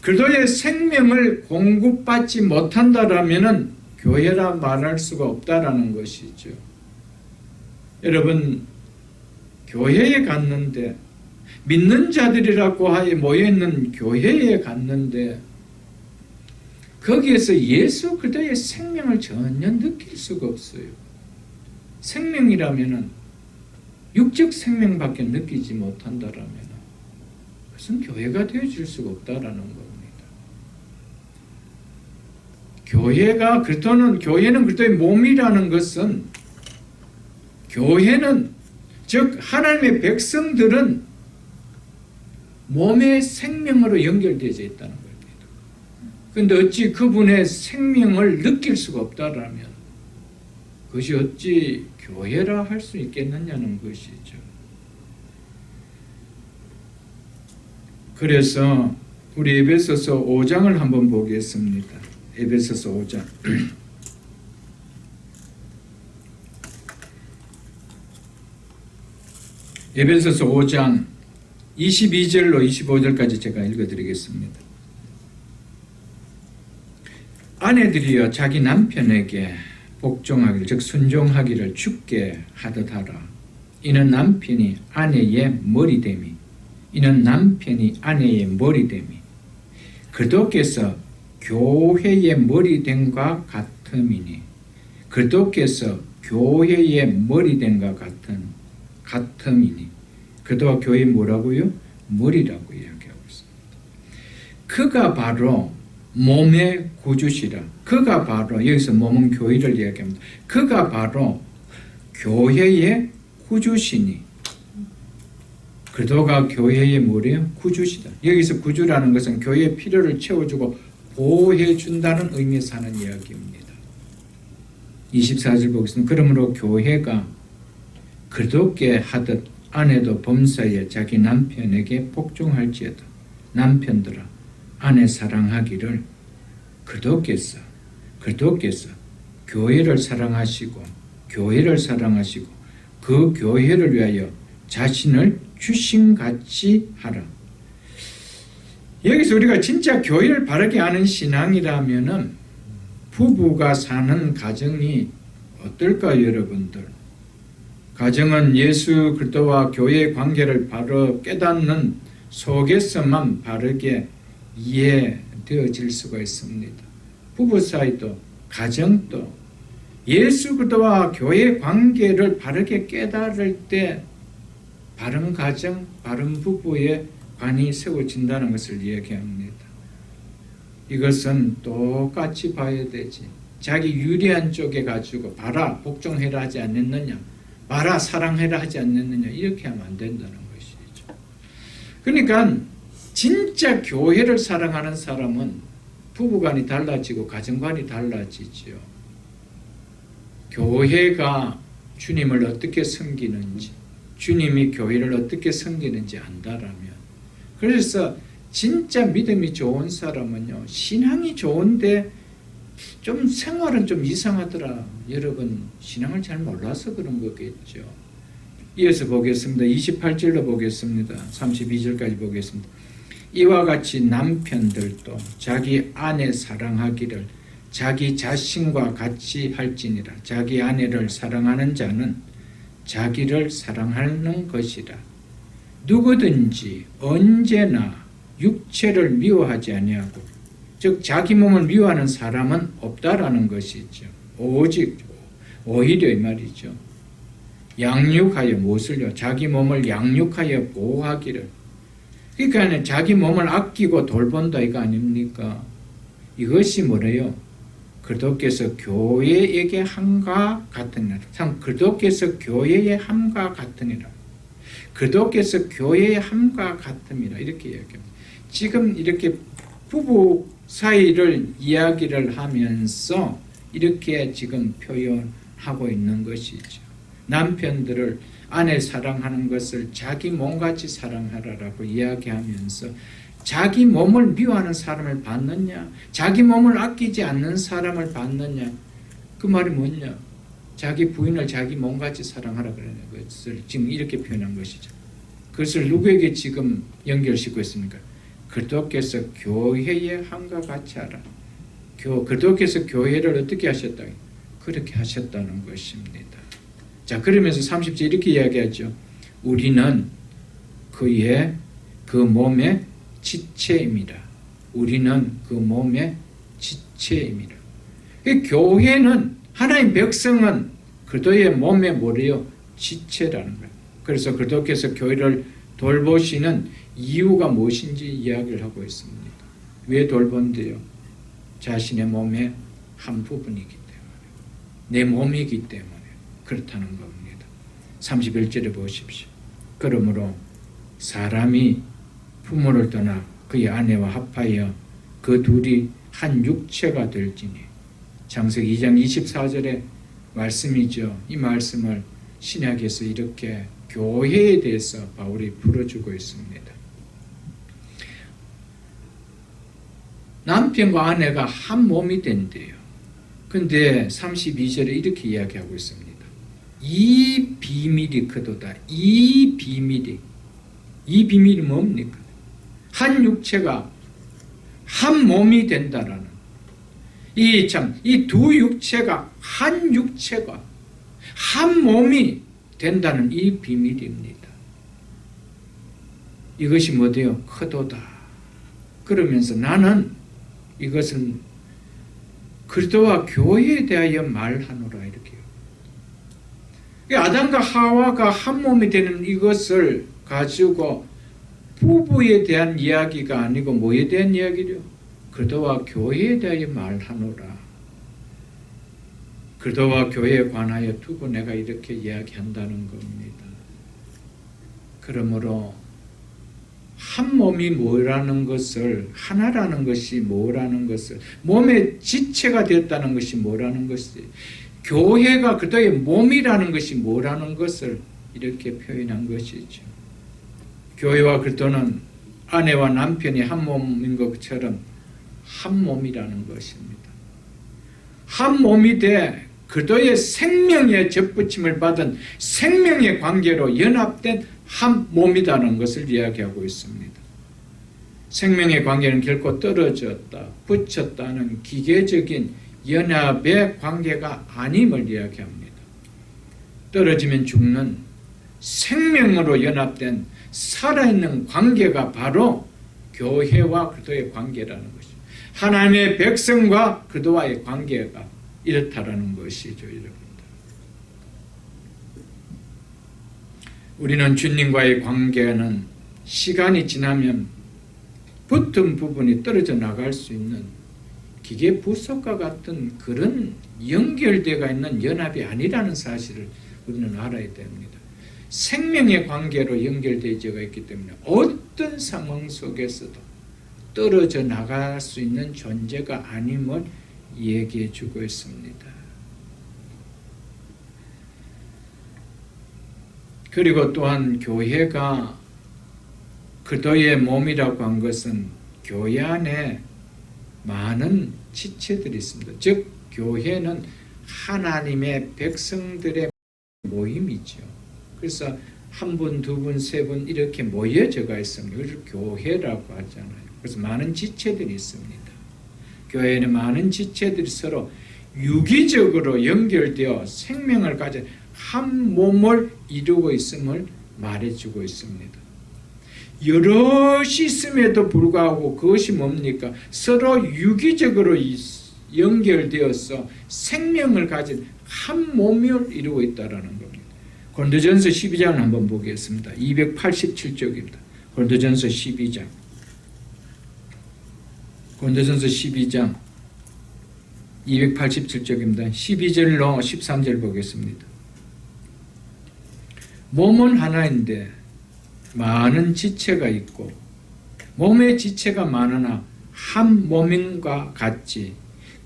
[SPEAKER 1] 그리스도의 생명을 공급받지 못한다라면은 교회라 말할 수가 없다라는 것이죠. 여러분, 교회에 갔는데, 믿는 자들이라고 하여 모여있는 교회에 갔는데 거기에서 예수 그리스도의 생명을 전혀 느낄 수가 없어요. 생명이라면은 육적 생명밖에 느끼지 못한다라면 그것은 교회가 되어질 수가 없다라는 겁니다. 교회는 그리스도의 몸이라는 것은, 교회는 즉 하나님의 백성들은 몸의 생명으로 연결되어 있다는 겁니다. 그런데 어찌 그분의 생명을 느낄 수가 없다라면 그것이 어찌 교회라 할 수 있겠느냐는 것이죠. 그래서 우리 에베소서 5장을 한번 보겠습니다. 에베소서 5장. 에베소서 5장 22절로 25절까지 제가 읽어드리겠습니다. 아내들이여 자기 남편에게 복종하기를, 즉 순종하기를 주께 하듯 하라. 이는 남편이 아내의 머리됨이, 이는 남편이 아내의 머리됨이 그리스도께서 교회의 머리됨과 같음이니, 그리스도께서 교회의 머리됨과 같음이니, 그리스도와 교회 뭐라고요? 머리라고 이야기하고 있습니다. 그가 바로 몸의 구주시라. 그가 바로, 여기서 몸은 교회를 이야기합니다. 그가 바로 교회의 구주시니, 그리스도가 교회의 뭐래요? 구주시다. 여기서 구주라는 것은 교회의 필요를 채워주고 보호해준다는 의미에서 하는 이야기입니다. 24절 보겠습니다. 그러므로 교회가 그리스도께 하듯 아내도 범사에 자기 남편에게 복종할지어다. 남편들아 아내 사랑하기를, 그리스도께서 교회를 사랑하시고 그 교회를 위하여 자신을 주심같이 하라. 여기서 우리가 진짜 교회를 바르게 아는 신앙이라면은 부부가 사는 가정이 어떨까요, 여러분들? 가정은 예수 그리스도와 교회의 관계를 바로 깨닫는 속에서만 바르게 이해되어질 수가 있습니다. 부부 사이도 가정도 예수 그리스도와 교회의 관계를 바르게 깨달을 때 바른 가정, 바른 부부의 관이 세워진다는 것을 이야기합니다. 이것은 똑같이 봐야 되지. 자기 유리한 쪽에 가지고 봐라 복종해라 하지 않았느냐, 봐라 사랑해라 하지 않았느냐, 이렇게 하면 안 된다는 것이죠. 그러니까 진짜 교회를 사랑하는 사람은 부부관이 달라지고 가정관이 달라지죠. 교회가 주님을 어떻게 섬기는지, 주님이 교회를 어떻게 섬기는지 안다라면, 그래서 진짜 믿음이 좋은 사람은요, 신앙이 좋은데 좀 생활은 좀 이상하더라. 여러분 신앙을 잘 몰라서 그런 거겠죠. 이어서 보겠습니다. 28절로 보겠습니다. 32절까지 보겠습니다. 이와 같이 남편들도 자기 아내 사랑하기를 자기 자신과 같이 할지니라. 자기 아내를 사랑하는 자는 자기를 사랑하는 것이라. 누구든지 언제나 육체를 미워하지 아니하고, 즉 자기 몸을 미워하는 사람은 없다라는 것이죠. 오직 오히려 이 말이죠. 양육하여 무엇을요? 자기 몸을 양육하여 보호하기를. 그러니까 자기 몸을 아끼고 돌본다 이거 아닙니까? 이것이 뭐래요? 그리스도께서 교회에게 함과 같으니라. 참 그리스도께서 교회에 함과 같으니라. 그리스도께서 교회에 함과 같음이라 이렇게 이야기합니다. 지금 이렇게 부부 사이를 이야기를 하면서 이렇게 지금 표현하고 있는 것이죠. 남편들을 아내 사랑하는 것을 자기 몸같이 사랑하라라고 이야기하면서 자기 몸을 미워하는 사람을 받느냐, 자기 몸을 아끼지 않는 사람을 받느냐, 그 말이 뭐냐? 자기 부인을 자기 몸같이 사랑하라 그러는 것을 지금 이렇게 표현한 것이죠. 그것을 누구에게 지금 연결시키고 있습니까? 그리스도께서 교회에 함과 같이 하라. 그리스도께서 교회를 어떻게 하셨다? 그렇게 하셨다는 것입니다. 자, 그러면서 30절 이렇게 이야기하죠. 우리는 그의 그 몸의 지체입니다. 우리는 그 몸의 지체입니다. 교회는 하나님 백성은 그리스도의 몸의 뭐래요? 지체라는 거예요. 그래서 그리스도께서 교회를 돌보시는 이유가 무엇인지 이야기를 하고 있습니다. 왜 돌본대요? 자신의 몸의 한 부분이기 때문에, 내 몸이기 때문에 그렇다는 겁니다. 31절에 보십시오. 그러므로 사람이 부모를 떠나 그의 아내와 합하여 그 둘이 한 육체가 될지니. 창세기 2장 24절의 말씀이죠. 이 말씀을 신약에서 이렇게 교회에 대해서 바울이 풀어주고 있습니다. 남편과 아내가 한 몸이 된대요. 근데 32절에 이렇게 이야기하고 있습니다. 이 비밀이 크도다. 이 비밀이 뭡니까? 한 육체가 한 몸이 된다라는, 이 두 육체가 한 육체가 한 몸이 된다는 이 비밀입니다. 이것이 뭐대요? 크도다. 그러면서 나는 이것은 그리스도와 교회에 대하여 말하노라 이렇게요. 아담과 하와가 한 몸이 되는 이것을 가지고 부부에 대한 이야기가 아니고 뭐에 대한 이야기죠? 그리스도와 교회에 대하여 말하노라. 그리스도와 교회에 관하여 두고 내가 이렇게 이야기한다는 겁니다. 그러므로 한 몸이 뭐라는 것을, 하나라는 것이 뭐라는 것을, 몸의 지체가 됐다는 것이 뭐라는 것이, 교회가 그리스도의 몸이라는 것이 뭐라는 것을 이렇게 표현한 것이죠. 교회와 그리스도는 아내와 남편이 한 몸인 것처럼 한 몸이라는 것입니다. 한 몸이 돼 그리스도의 생명의 접붙임을 받은 생명의 관계로 연합된 한 몸이라는 것을 이야기하고 있습니다. 생명의 관계는 결코 떨어졌다, 붙였다는 기계적인 연합의 관계가 아님을 이야기합니다. 떨어지면 죽는 생명으로 연합된 살아있는 관계가 바로 교회와 그리스도의 관계라는 것이죠. 하나님의 백성과 그리스도와의 관계가 이렇다라는 것이죠, 여러분들. 우리는 주님과의 관계는 시간이 지나면 붙은 부분이 떨어져 나갈 수 있는 기계 부속과 같은 그런 연결되어 있는 연합이 아니라는 사실을 우리는 알아야 됩니다. 생명의 관계로 연결되어 있기 때문에 어떤 상황 속에서도 떨어져 나갈 수 있는 존재가 아님을 얘기해 주고 있습니다. 그리고 또한 교회가 그리스도의 몸이라고 한 것은 교회 안에 많은 지체들이 있습니다. 즉 교회는 하나님의 백성들의 모임이죠. 그래서 한 분, 두 분, 세 분 이렇게 모여져가 있습니다. 그래서 교회라고 하잖아요. 그래서 많은 지체들이 있습니다. 교회에는 많은 지체들이 서로 유기적으로 연결되어 생명을 가진 한 몸을 이루고 있음을 말해주고 있습니다. 여럿이 있음에도 불구하고 그것이 뭡니까? 서로 유기적으로 연결되어서 생명을 가진 한 몸을 이루고 있다는 겁니다. 고린도전서 12장을 한번 보겠습니다. 287쪽입니다. 고린도전서 12장. 고린도전서 12장 287쪽입니다. 12절로 13절 보겠습니다. 몸은 하나인데 많은 지체가 있고 몸의 지체가 많으나 한 몸인과 같지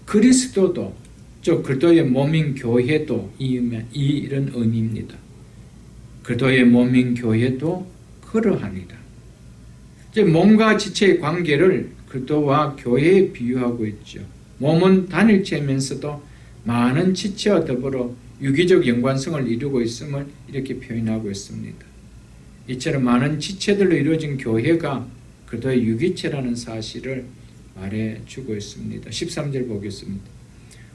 [SPEAKER 1] 그리스도도 즉 그리스도의 몸인 교회도 이런 의미입니다. 그리스도의 몸인 교회도 그러하니라. 이제 몸과 지체의 관계를 그리스도와 교회에 비유하고 있죠. 몸은 단일체면서도 많은 지체와 더불어 유기적 연관성을 이루고 있음을 이렇게 표현하고 있습니다. 이처럼 많은 지체들로 이루어진 교회가 그리스도의 유기체라는 사실을 말해주고 있습니다. 13절 보겠습니다.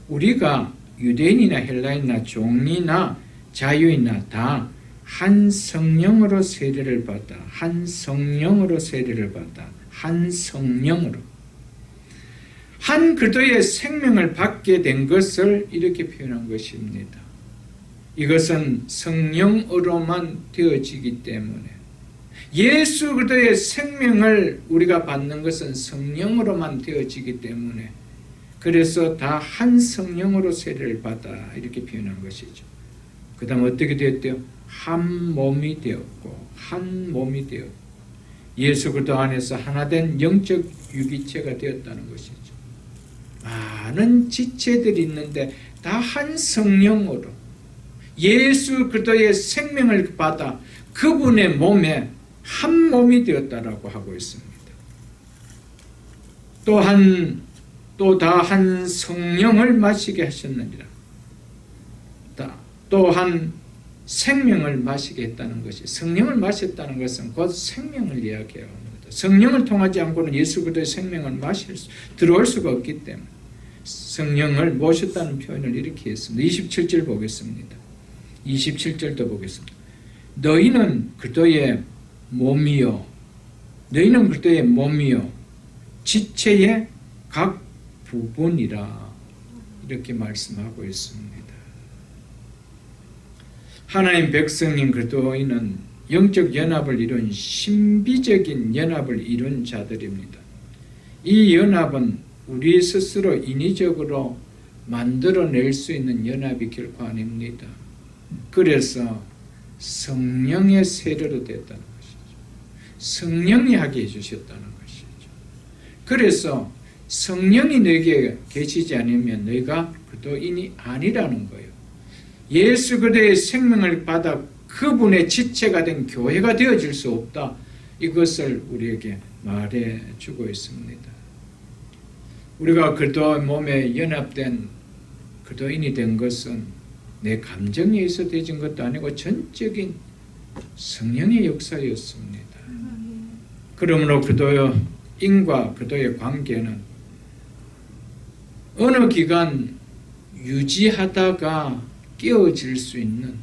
[SPEAKER 1] 우리가 유대인이나 헬라인이나 종이나 자유이나 다 한 성령으로 세례를 받아 한 성령으로 세례를 받아 한 성령으로 한 그리스도의 생명을 받게 된 것을 이렇게 표현한 것입니다. 이것은 성령으로만 되어지기 때문에 예수 그리스도의 생명을 우리가 받는 것은 성령으로만 되어지기 때문에 그래서 다 한 성령으로 세례를 받아 이렇게 표현한 것이죠. 그 다음 어떻게 되었대요? 한 몸이 되었고 한 몸이 되었고 예수 그리스도 안에서 하나된 영적 유기체가 되었다는 것이죠. 많은 지체들이 있는데 다 한 성령으로 예수 그리스도의 생명을 받아 그분의 몸에 한 몸이 되었다라고 하고 있습니다. 또 다 한 성령을 마시게 하셨느니라. 또한 생명을 마시게 했다는 것이 성령을 마셨다는 것은 곧 생명을 이야기합니다. 성령을 통하지 않고는 예수 그리스도의 생명을 들어올 수가 없기 때문에 성령을 모셨다는 표현을 이렇게 했습니다. 27절 보겠습니다. 27절도 보겠습니다. 너희는 그리스도의 몸이요 지체의 각 부분이라 이렇게 말씀하고 있습니다. 하나님 백성인 그리스도인은 영적 연합을 이룬 신비적인 연합을 이룬 자들입니다. 이 연합은 우리 스스로 인위적으로 만들어낼 수 있는 연합이 결코 아닙니다. 그래서 성령의 세례로 됐다는 것이죠. 성령이 하게 해주셨다는 것이죠. 그래서 성령이 너에게 계시지 않으면 너희가 그리스도인이 아니라는 거예요. 예수 그리스도의 생명을 받아 그분의 지체가 된 교회가 되어질 수 없다. 이것을 우리에게 말해주고 있습니다. 우리가 그리스도 몸에 연합된 그리스도인이 된 것은 내 감정에 의해서 되진 것도 아니고 전적인 성령의 역사였습니다. 그러므로 그리스도인과 그리스도의 관계는 어느 기간 유지하다가 깨어질 수 있는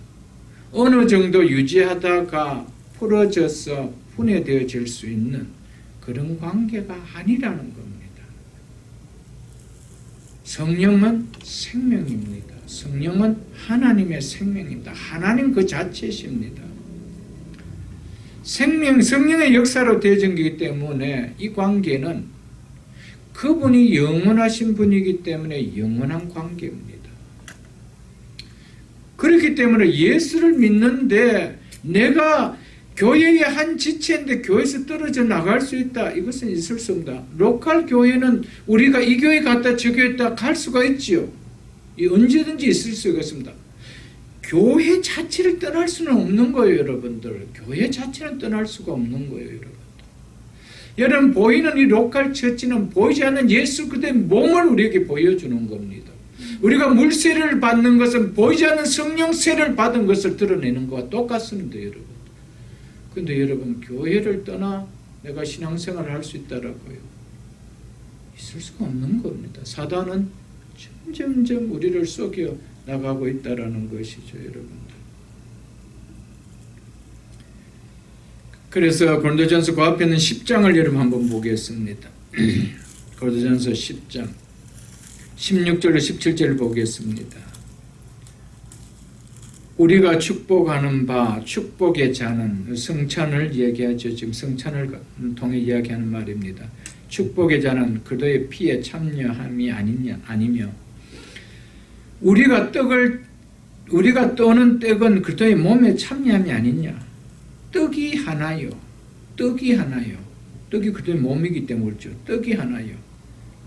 [SPEAKER 1] 어느 정도 유지하다가 풀어져서 분해되어질 수 있는 그런 관계가 아니라는 겁니다. 성령은 생명입니다. 성령은 하나님의 생명입니다. 하나님 그 자체이십니다. 성령의 역사로 되어진 것이기 때문에 이 관계는 그분이 영원하신 분이기 때문에 영원한 관계입니다. 그렇기 때문에 예수를 믿는데 내가 교회의 한 지체인데 교회에서 떨어져 나갈 수 있다. 이것은 있을 수 없다. 로컬 교회는 우리가 이 교회 갔다 저 교회 갔다 갈 수가 있지요. 언제든지 있을 수가 있습니다. 교회 자체를 떠날 수는 없는 거예요, 여러분들. 교회 자체는 떠날 수가 없는 거예요, 여러분들. 여러분 보이는 이 로컬 처치는 보이지 않는 예수 그리스도의 몸을 우리에게 보여주는 겁니다. 우리가 물세례를 받는 것은 보이지 않는 성령 세례를 받은 것을 드러내는 것과 똑같습니다, 여러분. 그런데 여러분 교회를 떠나 내가 신앙생활을 할 수 있다라고요. 있을 수가 없는 겁니다. 사단은 점점점 우리를 속여 나가고 있다라는 것이죠, 여러분들. 그래서 고린도전서 그 앞에 있는 10장을 여러분 한번 보겠습니다. 고린도전서 10장 16절로 17절을 보겠습니다. 우리가 축복하는 바 축복의 자는 성찬을 얘기하죠. 지금 성찬을 통해 이야기하는 말입니다. 축복의 자는 그도의 피에 참여함이 아니며 우리가 떠는 떡은 그리스도의 몸에 참여함이 아니냐. 떡이 하나요. 떡이 하나요. 떡이 그리스도의 몸이기 때문에 그렇죠. 떡이 하나요.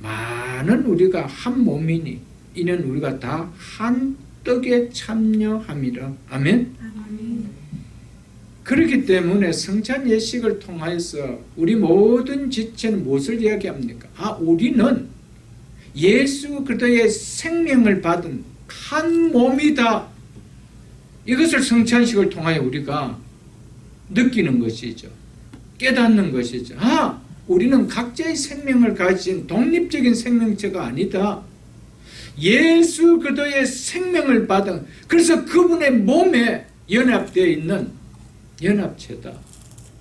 [SPEAKER 1] 많은 우리가 한 몸이니 이는 우리가 다 한 떡에 참여함이라. 아멘. 그렇기 때문에 성찬 예식을 통하여서 우리 모든 지체는 무엇을 이야기합니까? 우리는 예수 그리스도의 생명을 받은 한 몸이다. 이것을 성찬식을 통하여 우리가 느끼는 것이죠. 깨닫는 것이죠. 우리는 각자의 생명을 가진 독립적인 생명체가 아니다. 예수 그리스도의 생명을 받은, 그래서 그분의 몸에 연합되어 있는 연합체다.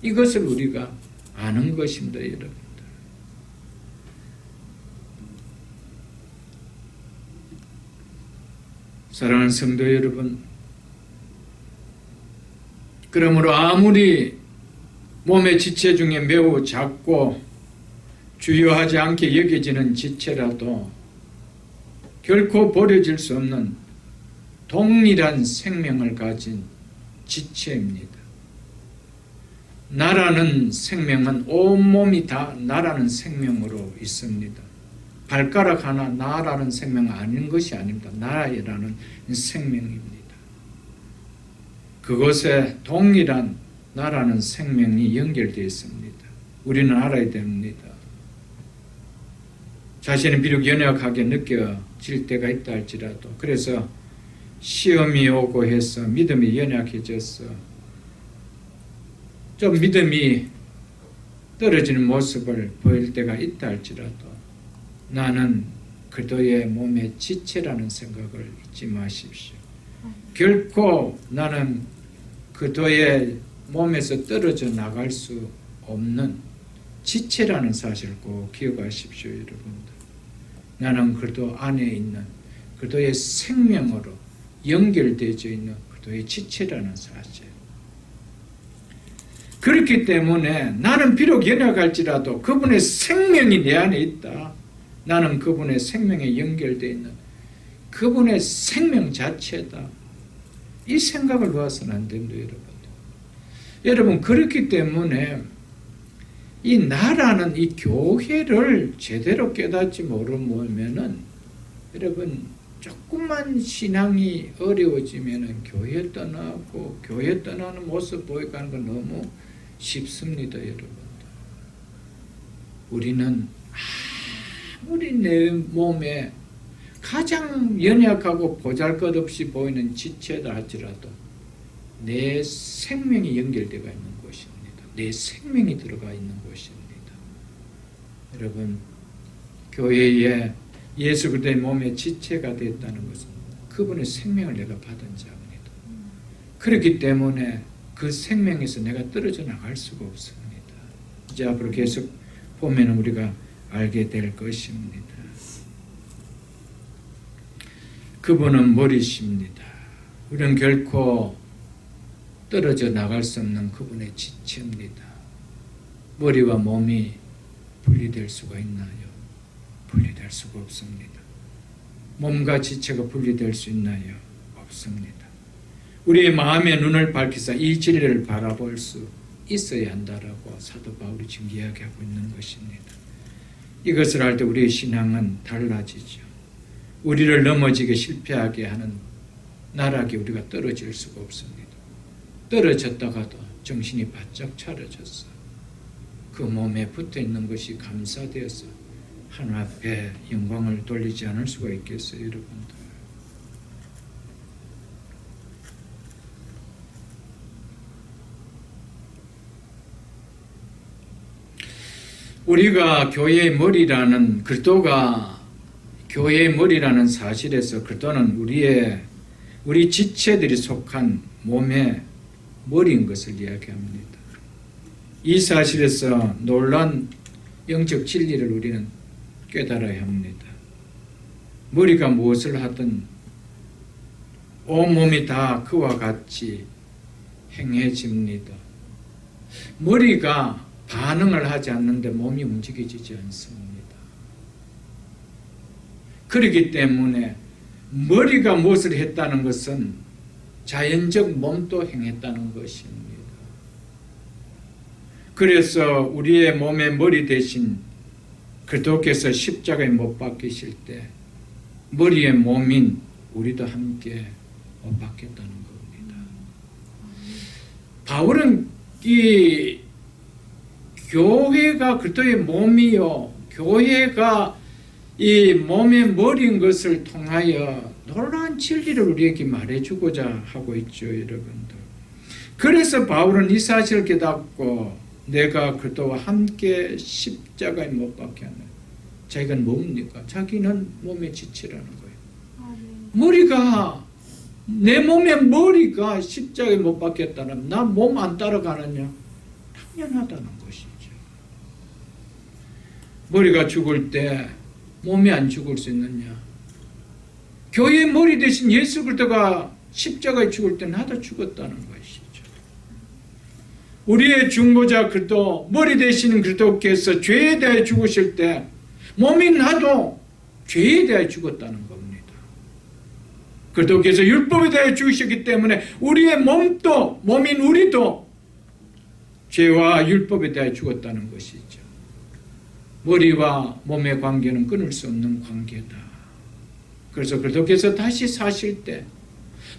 [SPEAKER 1] 이것을 우리가 아는 것입니다, 여러분들. 사랑하는 성도 여러분, 그러므로 아무리 몸의 지체 중에 매우 작고 주요하지 않게 여겨지는 지체라도 결코 버려질 수 없는 동일한 생명을 가진 지체입니다. 나라는 생명은 온몸이 다 나라는 생명으로 있습니다. 발가락 하나 나라는 생명 아닌 것이 아닙니다. 나라라는 생명입니다. 그것에 동일한 나라는 생명이 연결되어 있습니다. 우리는 알아야 됩니다. 자신이 비록 연약하게 느껴질 때가 있다 할지라도, 그래서 시험이 오고 해서 믿음이 연약해져서 좀 믿음이 떨어지는 모습을 보일 때가 있다 할지라도 나는 그리스도의 몸의 지체라는 생각을 잊지 마십시오. 결코 나는 그리스도의 몸에서 떨어져 나갈 수 없는 지체라는 사실을 꼭 기억하십시오, 여러분들. 나는 그리스도 안에 있는 그리스도의 생명으로 연결되어 있는 그리스도의 지체라는 사실. 그렇기 때문에 나는 비록 연약할지라도 그분의 생명이 내 안에 있다. 나는 그분의 생명에 연결되어 있는 그분의 생명 자체다. 이 생각을 놓아서는 안 됩니다, 여러분. 여러분, 그렇기 때문에 이 나라는 이 교회를 제대로 깨닫지 모르면은 여러분 조금만 신앙이 어려워지면은 교회 떠나고 교회 떠나는 모습 보여가는 건 너무 쉽습니다, 여러분. 우리는 아무리 내 몸에 가장 연약하고 보잘것없이 보이는 지체다 할지라도 내 생명이 연결되어 있는 곳입니다. 내 생명이 들어가 있는 곳입니다. 여러분, 교회에 예수 그리스도의 몸의 지체가 됐다는 것은 그분의 생명을 내가 받은 자입니다. 그렇기 때문에 그 생명에서 내가 떨어져 나갈 수가 없습니다. 이제 앞으로 계속 보면 우리가 알게 될 것입니다. 그분은 머리십니다. 우리는 결코 떨어져 나갈 수 없는 그분의 지체입니다. 머리와 몸이 분리될 수가 있나요? 분리될 수가 없습니다. 몸과 지체가 분리될 수 있나요? 없습니다. 우리의 마음의 눈을 밝히사 이 진리를 바라볼 수 있어야 한다라고 사도 바울이 지금 이야기하고 있는 것입니다. 이것을 할 때 우리의 신앙은 달라지죠. 우리를 넘어지게 실패하게 하는 나락에 우리가 떨어질 수가 없습니다. 떨어졌다가도 정신이 바짝 차려져서 그 몸에 붙어 있는 것이 감사되어서 하나님 앞에 영광을 돌리지 않을 수가 있겠어요, 여러분들. 우리가 교회의 머리라는, 그리스도가 교회의 머리라는 사실에서 그리스도는 우리 지체들이 속한 몸의 머리인 것을 이야기합니다. 이 사실에서 놀란 영적 진리를 우리는 깨달아야 합니다. 머리가 무엇을 하든 온몸이 다 그와 같이 행해집니다. 머리가 반응을 하지 않는데 몸이 움직여지지 않습니다. 그렇기 때문에 머리가 무엇을 했다는 것은 자연적 몸도 행했다는 것입니다. 그래서 우리의 몸의 머리 대신 그리스도께서 십자가에 못 박히실 때 머리의 몸인 우리도 함께 못 박혔다는 겁니다. 바울은 이 교회가 그리스도의 몸이요, 교회가 이 몸의 머리인 것을 통하여 놀라운 진리를 우리에게 말해주고자 하고 있죠, 여러분들. 그래서 바울은 이 사실을 깨닫고 내가 그리스도와 함께 십자가에 못 박혔네. 자기가 뭡니까? 자기는 몸의 지체라는 거예요. 머리가, 내 몸의 머리가 십자가에 못 박혔다면 나 몸 안 따라가느냐? 당연하다는 것이죠. 머리가 죽을 때 몸이 안 죽을 수 있느냐? 교회의 머리 대신 예수 그리스도가 십자가에 죽을 때 나도 죽었다는 것이죠. 우리의 중보자 그리스도, 머리 되시는 그리스도께서 죄에 대해 죽으실 때 몸인 나도 죄에 대해 죽었다는 겁니다. 그리스도께서 율법에 대해 죽으셨기 때문에 우리의 몸도, 몸인 우리도 죄와 율법에 대해 죽었다는 것이죠. 머리와 몸의 관계는 끊을 수 없는 관계다. 그래서 그리스도께서 다시 사실 때,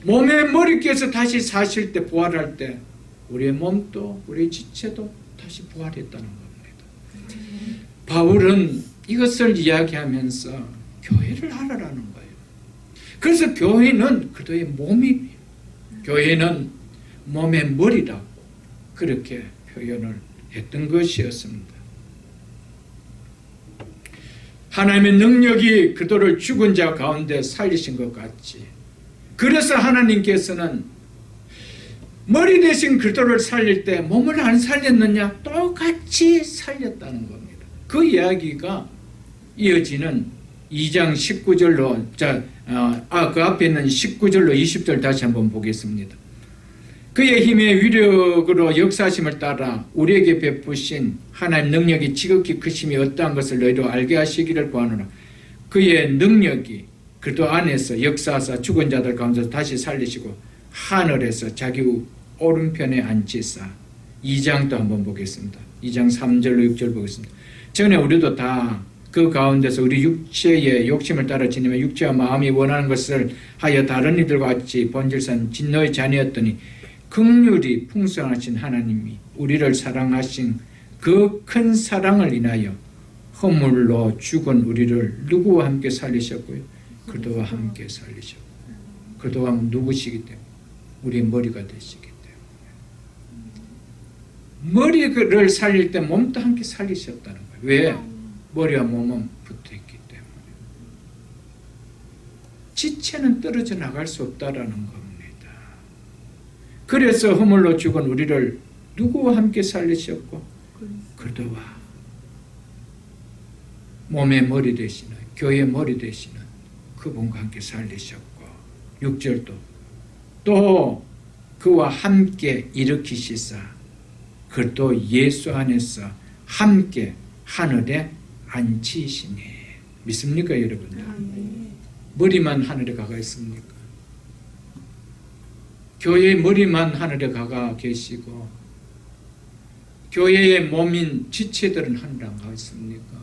[SPEAKER 1] 몸의 머리께서 다시 사실 때, 부활할 때 우리의 몸도 우리의 지체도 다시 부활했다는 겁니다. 바울은 이것을 이야기하면서 교회를 하라라는 거예요. 그래서 교회는 그리스도의 몸이에요. 교회는 몸의 머리라고 그렇게 표현을 했던 것이었습니다. 하나님의 능력이 그들을 죽은 자 가운데 살리신 것 같지. 그래서 하나님께서는 머리 대신 그들을 살릴 때 몸을 안 살렸느냐? 똑같이 살렸다는 겁니다. 그 이야기가 이어지는 2장 19절로 그 앞에 있는 19절로 20절 다시 한번 보겠습니다. 그의 힘의 위력으로 역사하심을 따라 우리에게 베푸신 하나님 능력이 지극히 크심이 어떠한 것을 너희도 알게 하시기를 구하노라. 그의 능력이 그리스도 안에서 역사하사 죽은 자들 가운데서 다시 살리시고 하늘에서 자기 오른편에 앉히사. 2장도 한번 보겠습니다. 2장 3절로 6절 보겠습니다. 전에 우리도 다 그 가운데서 우리 육체의 욕심을 따라 지내며 육체와 마음이 원하는 것을 하여 다른 이들과 같이 본질상 진노의 자녀였더니 긍휼이 풍성하신 하나님이 우리를 사랑하신 그 큰 사랑을 인하여 허물로 죽은 우리를 누구와 함께 살리셨고요? 그리스도와 함께 살리셨고, 그리스도가 누구시기 때문에 우리의 머리가 되시기 때문에 머리를 살릴 때 몸도 함께 살리셨다는 거예요. 왜? 머리와 몸은 붙어있기 때문에. 지체는 떨어져 나갈 수 없다라는 겁니다. 그래서 허물로 죽은 우리를 누구와 함께 살리셨고? 그리스도와 몸의 머리 되시는, 교회의 머리 되시는 그분과 함께 살리셨고, 6절도 또 그와 함께 일으키시사 그리스도 예수 안에서 함께 하늘에 앉히시니. 믿습니까, 여러분들? 머리만 하늘에 가가 있습니까? 교회의 머리만 하늘에 가가 계시고 교회의 몸인 지체들은 하늘에 안 가 있습니까?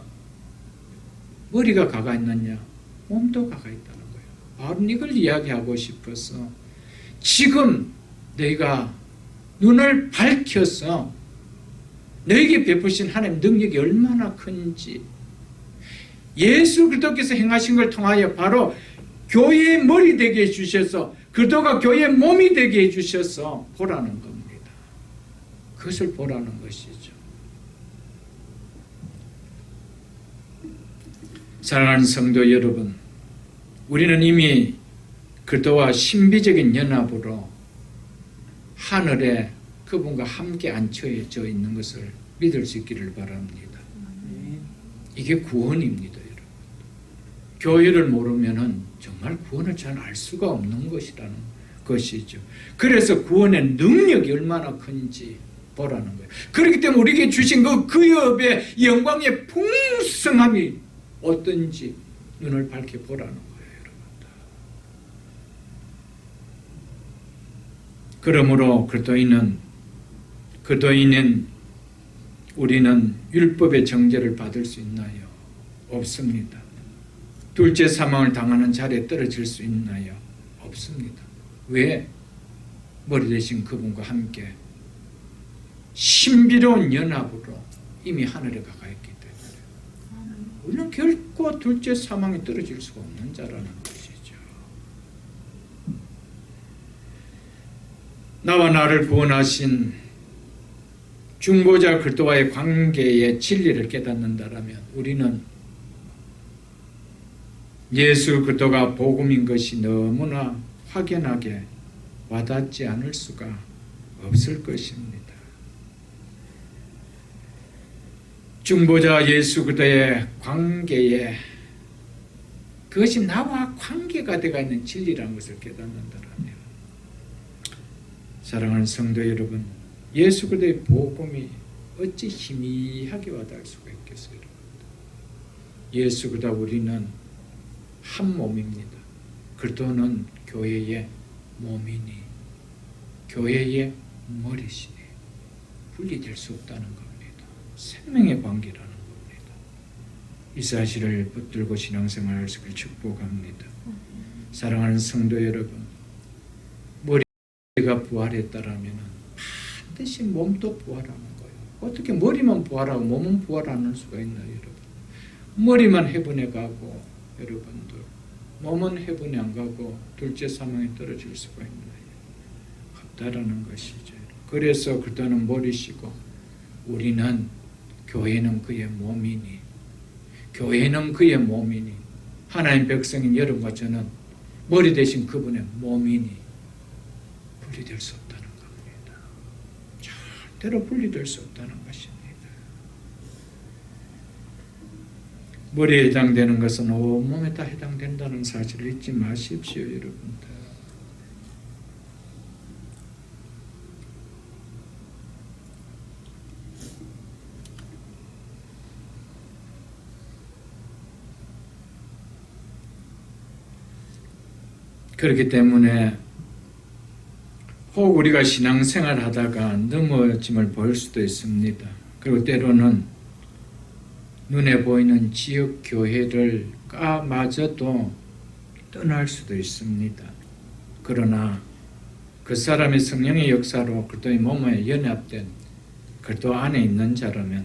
[SPEAKER 1] 머리가 가가 있느냐? 몸도 가가 있다는 거예요. 바로 이걸 이야기하고 싶어서 지금 너희가 눈을 밝혀서 너에게 베푸신 하나님 능력이 얼마나 큰지, 예수 그리스도께서 행하신 걸 통하여 바로 교회의 머리 되게 해주셔서 그리스도가 교회의 몸이 되게 해주셔서 보라는 겁니다. 그것을 보라는 것이죠. 사랑하는 성도 여러분, 우리는 이미 그리스도와 신비적인 연합으로 하늘에 그분과 함께 앉혀져 있는 것을 믿을 수 있기를 바랍니다. 이게 구원입니다, 여러분. 교회를 모르면은 정말 구원을 잘 알 수가 없는 것이라는 것이죠. 그래서 구원의 능력이 얼마나 큰지 보라는 거예요. 그렇기 때문에 우리에게 주신 그 여업의 영광의 풍성함이 어떤지 눈을 밝혀 보라는 거예요, 여러분. 그러므로 그리스도인은 우리는 율법의 정죄를 받을 수 있나요? 없습니다. 둘째 사망을 당하는 자리에 떨어질 수 있나요? 없습니다. 왜? 머리 대신 그분과 함께 신비로운 연합으로 이미 하늘에 가가 있기 때문에 우리는 결코 둘째 사망에 떨어질 수가 없는 자라는 것이죠. 나와 나를 구원하신 중보자 그리스도와의 관계의 진리를 깨닫는다라면 우리는 예수 그리스도가 복음인 것이 너무나 확연하게 와닿지 않을 수가 없을 것입니다. 중보자 예수 그리스도의 관계에 그것이 나와 관계가 되어 있는 진리라는 것을 깨닫는다면 사랑하는 성도 여러분, 예수 그리스도의 복음이 어찌 희미하게 와닿을 수가 있겠어요? 예수 그리스도와 우리는 한 몸입니다. 그리스도는 교회의 몸이니 교회의 머리시니 분리될 수 없다는 겁니다. 생명의 관계라는 겁니다. 이 사실을 붙들고 신앙생활할 수 있기를 축복합니다. 사랑하는 성도 여러분, 머리가 부활했다라면 반드시 몸도 부활하는 거예요. 어떻게 머리만 부활하고 몸은 부활 안 할 수가 있나요, 여러분? 머리만 해분해 가고 여러분들 몸은 해분해 안 가고 둘째 사망에 떨어질 수가 있나요? 없다라는 것이죠. 그래서 그들은 머리시고 우리는 교회는 그의 몸이니 교회는 그의 몸이니 하나님 백성인 여러분과 저는 머리 대신 그분의 몸이니 분리될 수 없다는 겁니다. 절대로 분리될 수 없다는 것입니다. 머리에 해당되는 것은 온몸에 다 해당된다는 사실을 잊지 마십시오, 여러분들. 그렇기 때문에 혹 우리가 신앙생활 하다가 넘어짐을 볼 수도 있습니다. 그리고 때로는 눈에 보이는 지역 교회를 까마저도 떠날 수도 있습니다. 그러나 그 사람의 성령의 역사로 그리스도의 몸에 연합된 그리스도 안에 있는 자라면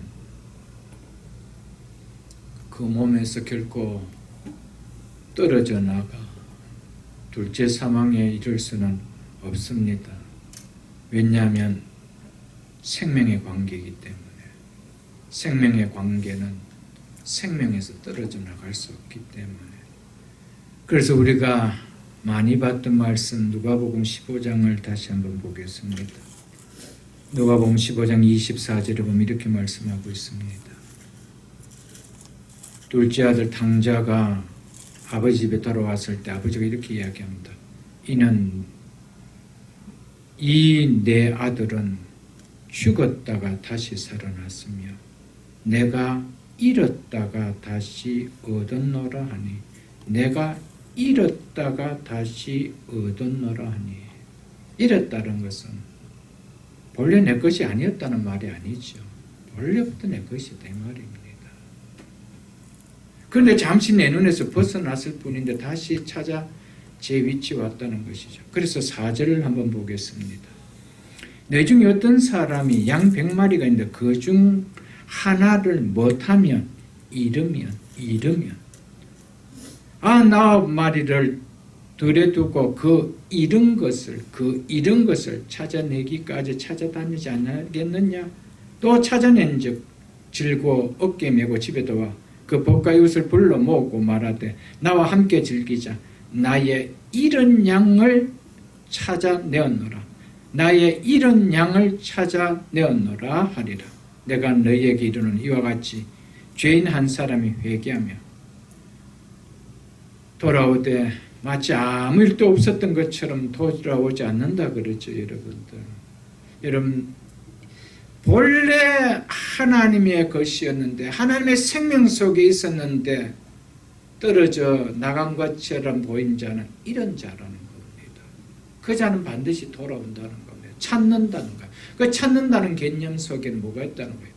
[SPEAKER 1] 그 몸에서 결코 떨어져 나가 둘째 사망에 이를 수는 없습니다. 왜냐하면 생명의 관계이기 때문에 생명의 관계는 생명에서 떨어져 나갈 수 없기 때문에 그래서 우리가 많이 봤던 말씀 누가복음 15장을 다시 한번 보겠습니다. 누가복음 15장 24절에 보면 이렇게 말씀하고 있습니다. 둘째 아들 탕자가 아버지 집에 돌아왔을 때 아버지가 이렇게 이야기합니다. 이 내 아들은 죽었다가 다시 살아났으며 내가 잃었다가 다시 얻었노라 하니 내가 잃었다가 다시 얻었노라 하니 잃었다는 것은 본래 내 것이 아니었다는 말이 아니죠. 본래부터 내 것이다 이 말입니다. 그런데 잠시 내 눈에서 벗어났을 뿐인데 다시 찾아 제 위치에 왔다는 것이죠. 그래서 4절을 한번 보겠습니다. 내 중에 어떤 사람이 양 100마리가 있는데 그 중 하나를 못하면 잃으면 99마리를 들에 두고 그 잃은 것을 찾아내기까지 찾아다니지 않겠느냐? 또 찾아낸 즉 질고 어깨 메고 집에 들어와 그 법과 이웃을 불러 모으고 말하되 나와 함께 즐기자. 나의 잃은 양을 찾아내었노라. 나의 잃은 양을 찾아내었노라 하리라. 내가 너희에게 이르는 이와 같이 죄인 한 사람이 회개하며 돌아오되 마치 아무 일도 없었던 것처럼 돌아오지 않는다 그러죠, 여러분들. 여러분, 본래 하나님의 것이었는데 하나님의 생명 속에 있었는데 떨어져 나간 것처럼 보인 자는 이런 자라는 겁니다. 그 자는 반드시 돌아온다는 겁니다. 찾는다는 거예요. 그 찾는다는 개념 속에는 뭐가 있다는 거예요?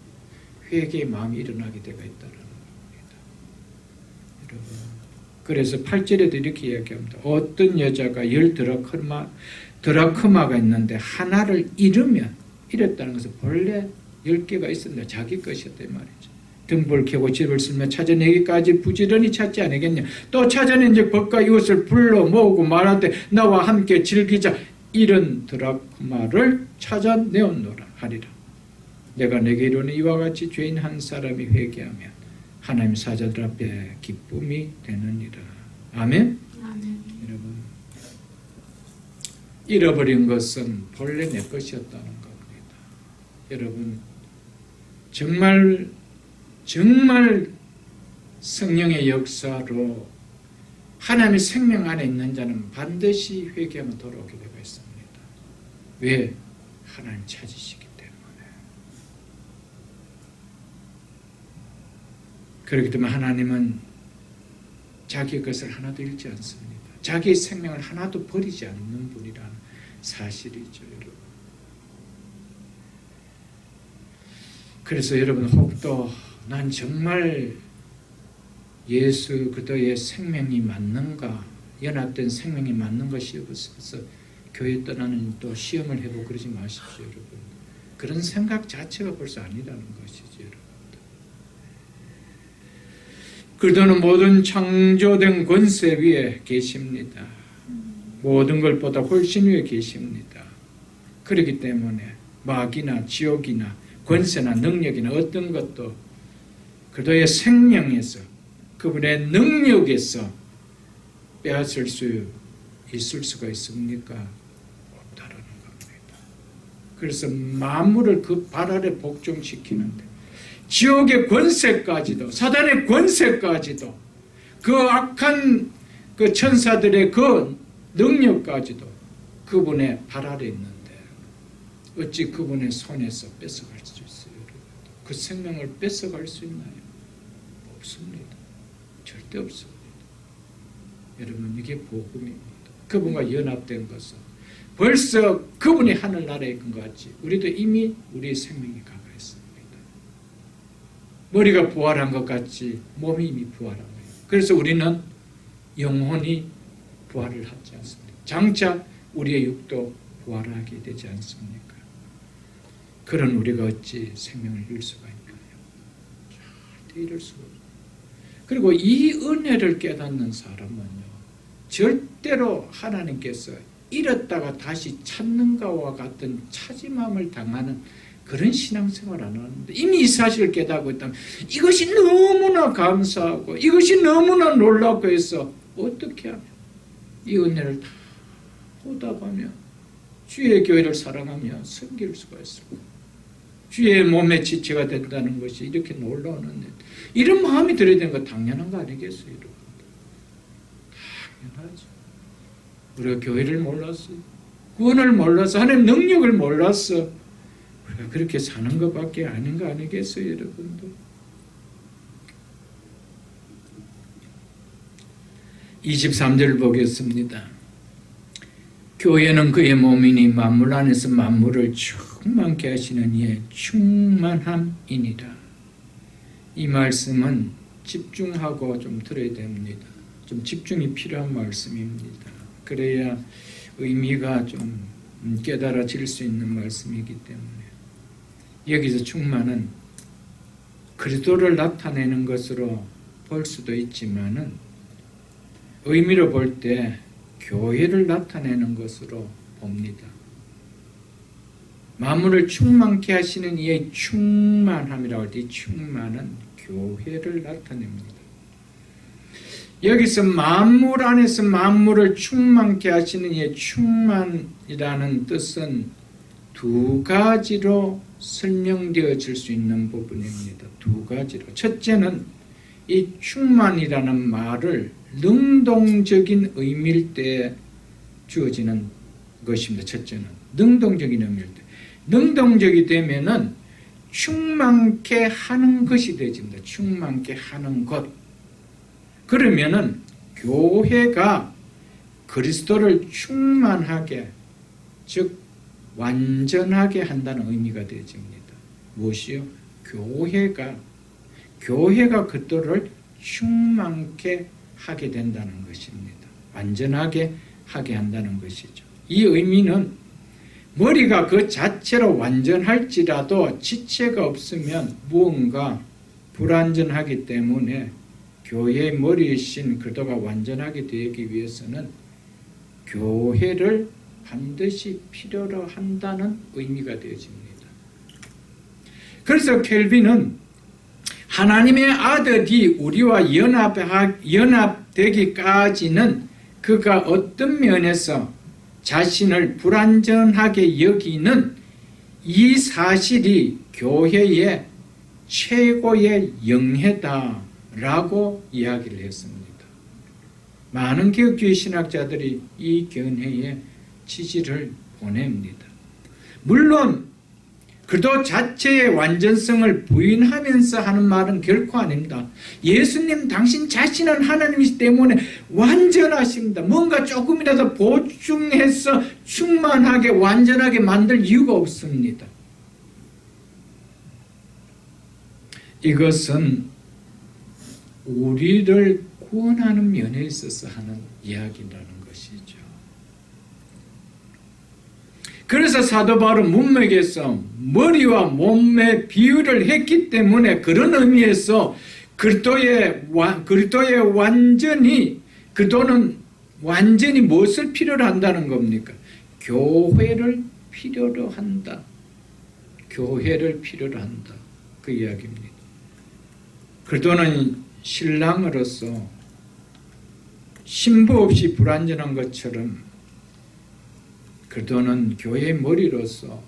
[SPEAKER 1] 회개의 마음이 일어나게 되어 있다는 겁니다. 여러분, 그래서 8절에도 이렇게 이야기합니다. 어떤 여자가 10드라크마가 있는데 하나를 잃으면, 잃었다는 것은 본래 10개가 있었는데 자기 것이었단 말이죠. 등불 켜고 집을 쓸며 찾아내기까지 부지런히 찾지 않겠냐. 또 찾아낸즉 벗과 이웃을 불러 모으고 말하되 나와 함께 즐기자. 이런 드라크마를 찾아내었노라 하리라. 내가 내게 이르노니 이와 같이 죄인 한 사람이 회개하면 하나님 사자들 앞에 기쁨이 되느니라. 아멘?
[SPEAKER 2] 아멘.
[SPEAKER 1] 여러분, 잃어버린 것은 본래 내 것이었다는 겁니다. 여러분, 정말 성령의 역사로 하나님의 생명 안에 있는 자는 반드시 회개하면 돌아오게 되고 있습니다. 왜? 하나님 찾으시기 때문에. 그렇기 때문에 하나님은 자기 것을 하나도 잃지 않습니다. 자기의 생명을 하나도 버리지 않는 분이라는 사실이죠, 여러분. 그래서 여러분, 혹도 난 정말 예수 그리스도의 생명이 맞는가, 연합된 생명이 맞는 것이 없어서 교회 떠나는 또 시험을 해보고 그러지 마십시오, 여러분. 그런 생각 자체가 벌써 아니라는 것이죠, 여러분. 그리스도는 모든 창조된 권세 위에 계십니다. 모든 것보다 훨씬 위에 계십니다. 그렇기 때문에 마귀나 지옥이나 권세나 능력이나 어떤 것도 그들의 생명에서, 그분의 능력에서 빼앗을 수 있을 수가 있습니까? 없다라는 겁니다. 그래서 만물을 그 발 아래 복종시키는데, 지옥의 권세까지도, 사단의 권세까지도, 그 악한 그 천사들의 그 능력까지도 그분의 발 아래 있는데 어찌 그분의 손에서 뺏어갈 수 있어요? 그 생명을 뺏어갈 수 있나요? 없습니다. 절대 없습니다. 여러분, 이게 복음입니다. 그분과 연합된 것은 벌써 그분이 하늘나라에 있는 것 같이 우리도 이미 우리의 생명이 가가 있습니다. 머리가 부활한 것 같이 몸이 이미 부활한 거예요. 그래서 우리는 영혼이 부활을 하지 않습니다. 장차 우리의 육도 부활하게 되지 않습니까? 그런 우리가 어찌 생명을 잃을 수가 있나요? 절대 잃을 수가 없어요. 그리고 이 은혜를 깨닫는 사람은요, 절대로 하나님께서 잃었다가 다시 찾는가와 같은 차지맘을 당하는 그런 신앙생활 안 하는데, 이미 이 사실을 깨닫고 있다면 이것이 너무나 감사하고 이것이 너무나 놀랍고 해서 어떻게 하면 이 은혜를 다 보답하며 주의 교회를 사랑하며 섬길 수가 있을까? 주의 몸의 지체가 된다는 것이 이렇게 놀라운 은혜, 이런 마음이 들어야 되는 거 당연한 거 아니겠어요? 여러분? 당연하죠. 우리가 교회를 몰랐어, 구원을 몰라서, 하나님의 능력을 몰랐어, 우리가 그렇게 사는 것밖에 아닌 거 아니겠어요, 여러분들? 23절 보겠습니다. 교회는 그의 몸이니 만물 안에서 만물을 충만케 하시는 이의 충만함이니라. 이 말씀은 집중하고 좀 들어야 됩니다. 좀 집중이 필요한 말씀입니다. 그래야 의미가 좀 깨달아질 수 있는 말씀이기 때문에. 여기서 충만은 그리스도를 나타내는 것으로 볼 수도 있지만은 의미로 볼 때 교회를 나타내는 것으로 봅니다. 만물을 충만케 하시는 이의 충만함이라고 할 때 이 충만은 교회를 나타냅니다. 여기서 만물 안에서 만물을 충만케 하시는 이의 충만이라는 뜻은 두 가지로 설명되어질 수 있는 부분입니다. 두 가지로. 첫째는 이 충만이라는 말을 능동적인 의미일 때 주어지는 것입니다. 첫째는 능동적인 의미일 때. 능동적이 되면은 충만케 하는 것이 되어집니다. 충만케 하는 것. 그러면은 교회가 그리스도를 충만하게, 즉 완전하게 한다는 의미가 되어집니다. 무엇이요? 교회가 그리스도를 충만케 하게 된다는 것입니다. 완전하게 하게 한다는 것이죠. 이 의미는 머리가 그 자체로 완전할지라도 지체가 없으면 무언가 불완전하기 때문에 교회의 머리이신 그리스도가 완전하게 되기 위해서는 교회를 반드시 필요로 한다는 의미가 되어집니다. 그래서 켈빈은 하나님의 아들이 우리와 연합되기까지는 그가 어떤 면에서 자신을 불완전하게 여기는 이 사실이 교회의 최고의 영해다라고 이야기를 했습니다. 많은 개혁주의 신학자들이 이 견해에 지지를 보냅니다. 물론 그리스도 자체의 완전성을 부인하면서 하는 말은 결코 아닙니다. 예수님 당신 자신은 하나님이기 때문에 완전하십니다. 뭔가 조금이라도 보충해서 충만하게 완전하게 만들 이유가 없습니다. 이것은 우리를 구원하는 면에 있어서 하는 이야기라는 것이죠. 그래서 사도 바울은 문맥에서 머리와 몸의 비유를 했기 때문에 그런 의미에서 그리스도의 그리스도는 완전히 무엇을 필요로 한다는 겁니까? 교회를 필요로 한다. 교회를 필요로 한다. 그 이야기입니다. 그리스도는 신랑으로서 신부 없이 불완전한 것처럼 그리스도는 교회의 머리로서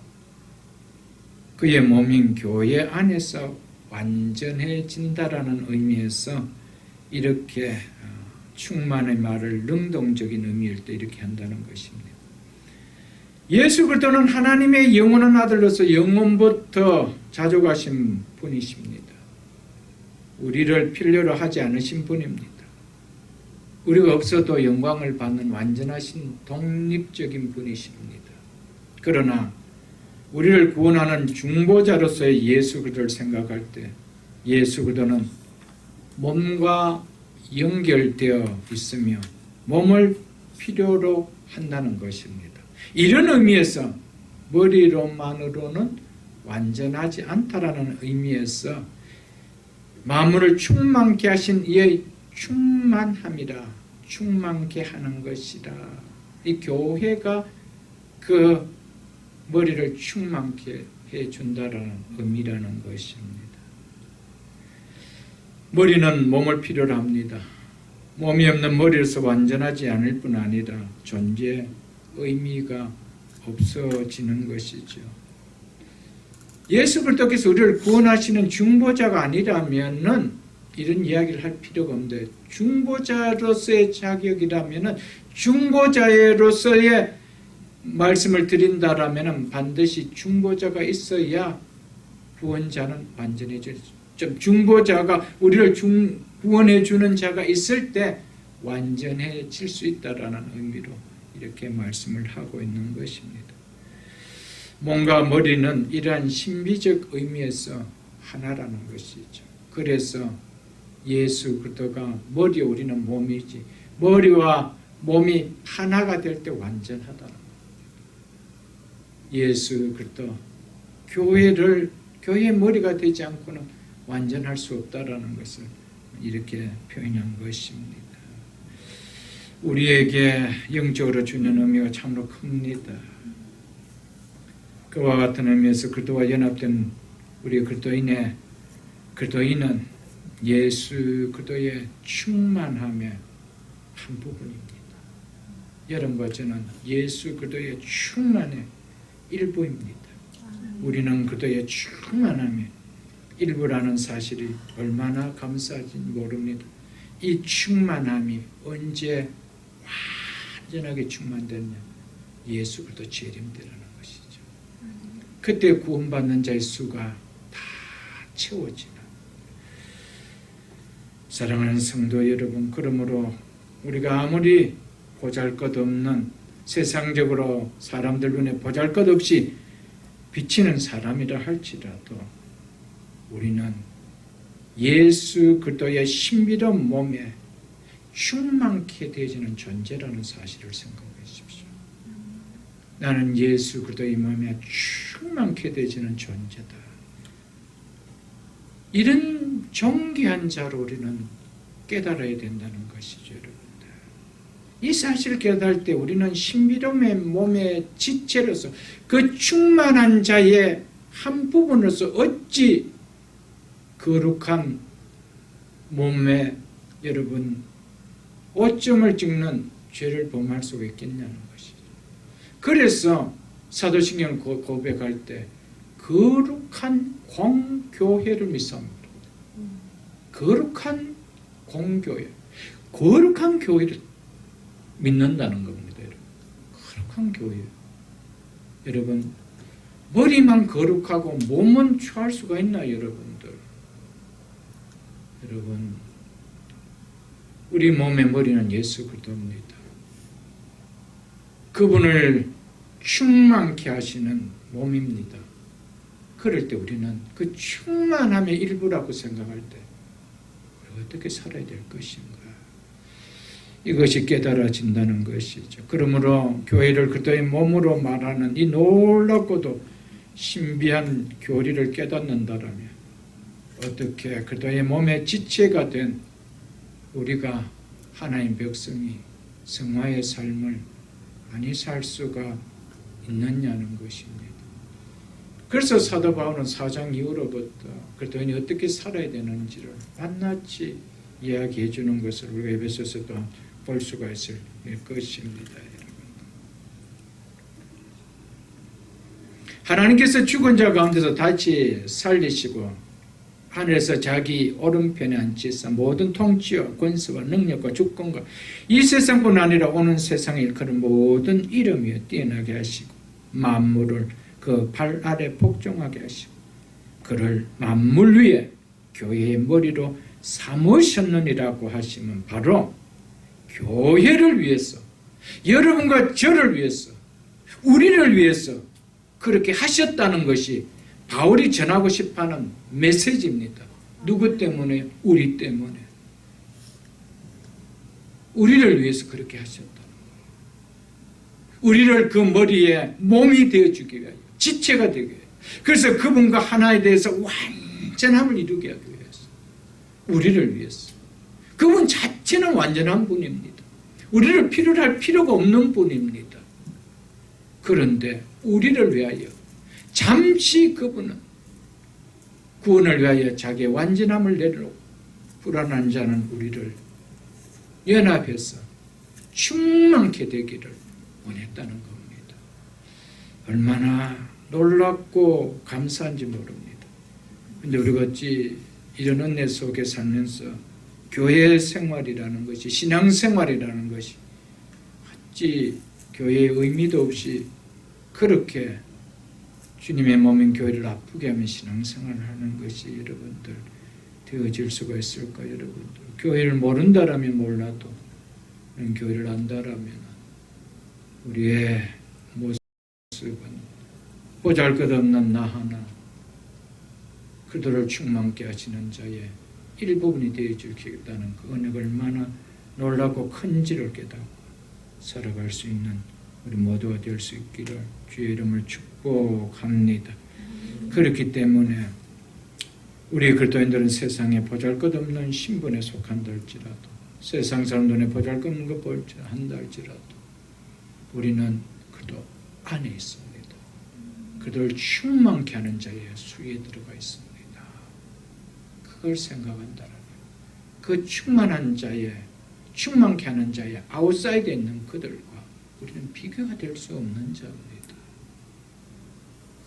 [SPEAKER 1] 그의 몸인 교회 안에서 완전해진다라는 의미에서 이렇게 충만의 말을 능동적인 의미일 때 이렇게 한다는 것입니다. 예수 그리스도는 하나님의 영원한 아들로서 영원부터 자족하신 분이십니다. 우리를 필요로 하지 않으신 분입니다. 우리가 없어도 영광을 받는 완전하신 독립적인 분이십니다. 그러나 우리를 구원하는 중보자로서의 예수 그리스도를 생각할 때 예수 그리스도는 몸과 연결되어 있으며 몸을 필요로 한다는 것입니다. 이런 의미에서 머리로만으로는 완전하지 않다라는 의미에서 만물을 충만케 하신 이의 충만함이라 충만케 하는 것이라. 이 교회가 그 머리를 충만케 해준다라는 의미라는 것입니다. 머리는 몸을 필요로 합니다. 몸이 없는 머리로서 완전하지 않을 뿐 아니라 존재 의미가 없어지는 것이죠. 예수 그리스도께서 우리를 구원하시는 중보자가 아니라면은 이런 이야기를 할 필요가 없는데, 중보자로서의 자격이라면은 중보자로서의 말씀을 드린다라면은 반드시 중보자가 있어야 구원자는 완전해질 수. 중보자가 우리를 구원해 주는 자가 있을 때 완전해질 수 있다라는 의미로 이렇게 말씀을 하고 있는 것입니다. 몸과 머리는 이러한 신비적 의미에서 하나라는 것이죠. 그래서 예수 그리스도가 머리, 우리는 몸이지, 머리와 몸이 하나가 될 때 완전하다는 겁니다. 예수 그리스도 교회의 머리가 되지 않고는 완전할 수 없다라는 것을 이렇게 표현한 것입니다. 우리에게 영적으로 주는 의미가 참으로 큽니다. 그와 같은 의미에서 그리스도와 연합된 우리 그리스도인은 예수 그리스도의 충만함의 한 부분입니다. 여러분과 저는 예수 그리스도의 충만의 일부입니다. 우리는 그리스도의 충만함의 일부라는 사실이 얼마나 감사한지 모릅니다. 이 충만함이 언제 완전하게 충만됐냐? 예수 그리스도 재림 때라는 것이죠. 그때 구원받는 자의 수가 다 채워지는. 사랑하는 성도 여러분, 그러므로 우리가 아무리 보잘것없는, 세상적으로 사람들 눈에 보잘것없이 비치는 사람이라 할지라도 우리는 예수 그리스도의 신비로운 몸에 충만케 되어지는 존재라는 사실을 생각하십시오. 나는 예수 그리스도의 몸에 충만케 되어지는 존재다. 이런 존귀한 자로 우리는 깨달아야 된다는 것이죠, 여러분들. 이 사실을 깨달을 때 우리는 신비로움의 몸의 지체로서 그 충만한 자의 한 부분으로서 어찌 거룩한 몸에 여러분 오점을 찍는 죄를 범할 수가 있겠냐는 것이죠. 그래서 사도신경 고백할 때 거룩한 공교회를 믿습니다. 거룩한 공교회, 거룩한 교회를 믿는다는 겁니다. 여러분. 거룩한 교회. 여러분, 머리만 거룩하고 몸은 취할 수가 있나요, 여러분들? 여러분, 우리 몸의 머리는 예수 그리스도입니다. 그분을 충만케 하시는 몸입니다. 그럴 때 우리는 그 충만함의 일부라고 생각할 때 어떻게 살아야 될 것인가? 이것이 깨달아진다는 것이죠. 그러므로 교회를 그리스도의 몸으로 말하는 이 놀랍고도 신비한 교리를 깨닫는다라면 어떻게 그리스도의 몸의 지체가 된 우리가 하나님 백성이 성화의 삶을 많이 살 수가 있느냐는 것입니다. 그래서 사도 바울은 4장 이후로부터 그리스도인이 어떻게 살아야 되는지를 낱낱이 이야기해 주는 것을 우리가 에베소서도 볼 수가 있을 것입니다. 여러분. 하나님께서 죽은 자 가운데서 다시 살리시고 하늘에서 자기 오른편에 앉히사 모든 통치와 권세와 능력과 주권과 이 세상뿐 아니라 오는 세상에 일컫는 모든 이름 위에 뛰어나게 하시고 만물을 그 발 아래 복종하게 하시고 그를 만물 위에 교회의 머리로 삼으셨느니라고 하시면 바로 교회를 위해서, 여러분과 저를 위해서, 우리를 위해서 그렇게 하셨다는 것이 바울이 전하고 싶어하는 메시지입니다. 누구 때문에? 우리 때문에. 우리를 위해서 그렇게 하셨다는 거예요. 우리를 그 머리에 몸이 되어주기 위하여, 지체가 되기 위하여. 그래서 그분과 하나에 대해서 완전함을 이루게 하기 위해서. 우리를 위해서. 그분 자체는 완전한 분입니다. 우리를 필요로 할 필요가 없는 분입니다. 그런데 우리를 위하여 잠시 그분은 구원을 위하여 자기의 완전함을 내려놓고 불안한 자는 우리를 연합해서 충만케 되기를 원했다는 겁니다. 얼마나 놀랍고 감사한지 모릅니다. 그런데 우리가 어찌 이런 은혜 속에 살면서 교회 생활이라는 것이, 신앙생활이라는 것이 어찌 교회의 의미도 없이 그렇게 주님의 몸인 교회를 아프게 하면 신앙생활을 하는 것이 여러분들 되어질 수가 있을까요? 여러분들 교회를 모른다라면 몰라도 교회를 안다라면 우리의 모습은 보잘것없는 나 하나 그들을 충만케 하시는 자의 일부분이 되어주겠다는 그 은혜가 얼마나 놀랍고 큰지를 깨닫고 살아갈 수 있는 우리 모두가 될 수 있기를 주의 이름을 축복합니다. 그렇기 때문에 우리 그리스도인들은 세상에 보잘것없는 신분에 속한다 할지라도 세상 사람 눈에 보잘것없는 것 한다 할지라도 우리는 그도 안에 있습니다. 그들을 충만케 하는 자의 수에 들어가 있습니다. 그걸 생각한다면 그 충만한 자의 충만케 하는 자의 아웃사이드에 있는 그들과 우리는 비교가 될 수 없는 자입니다.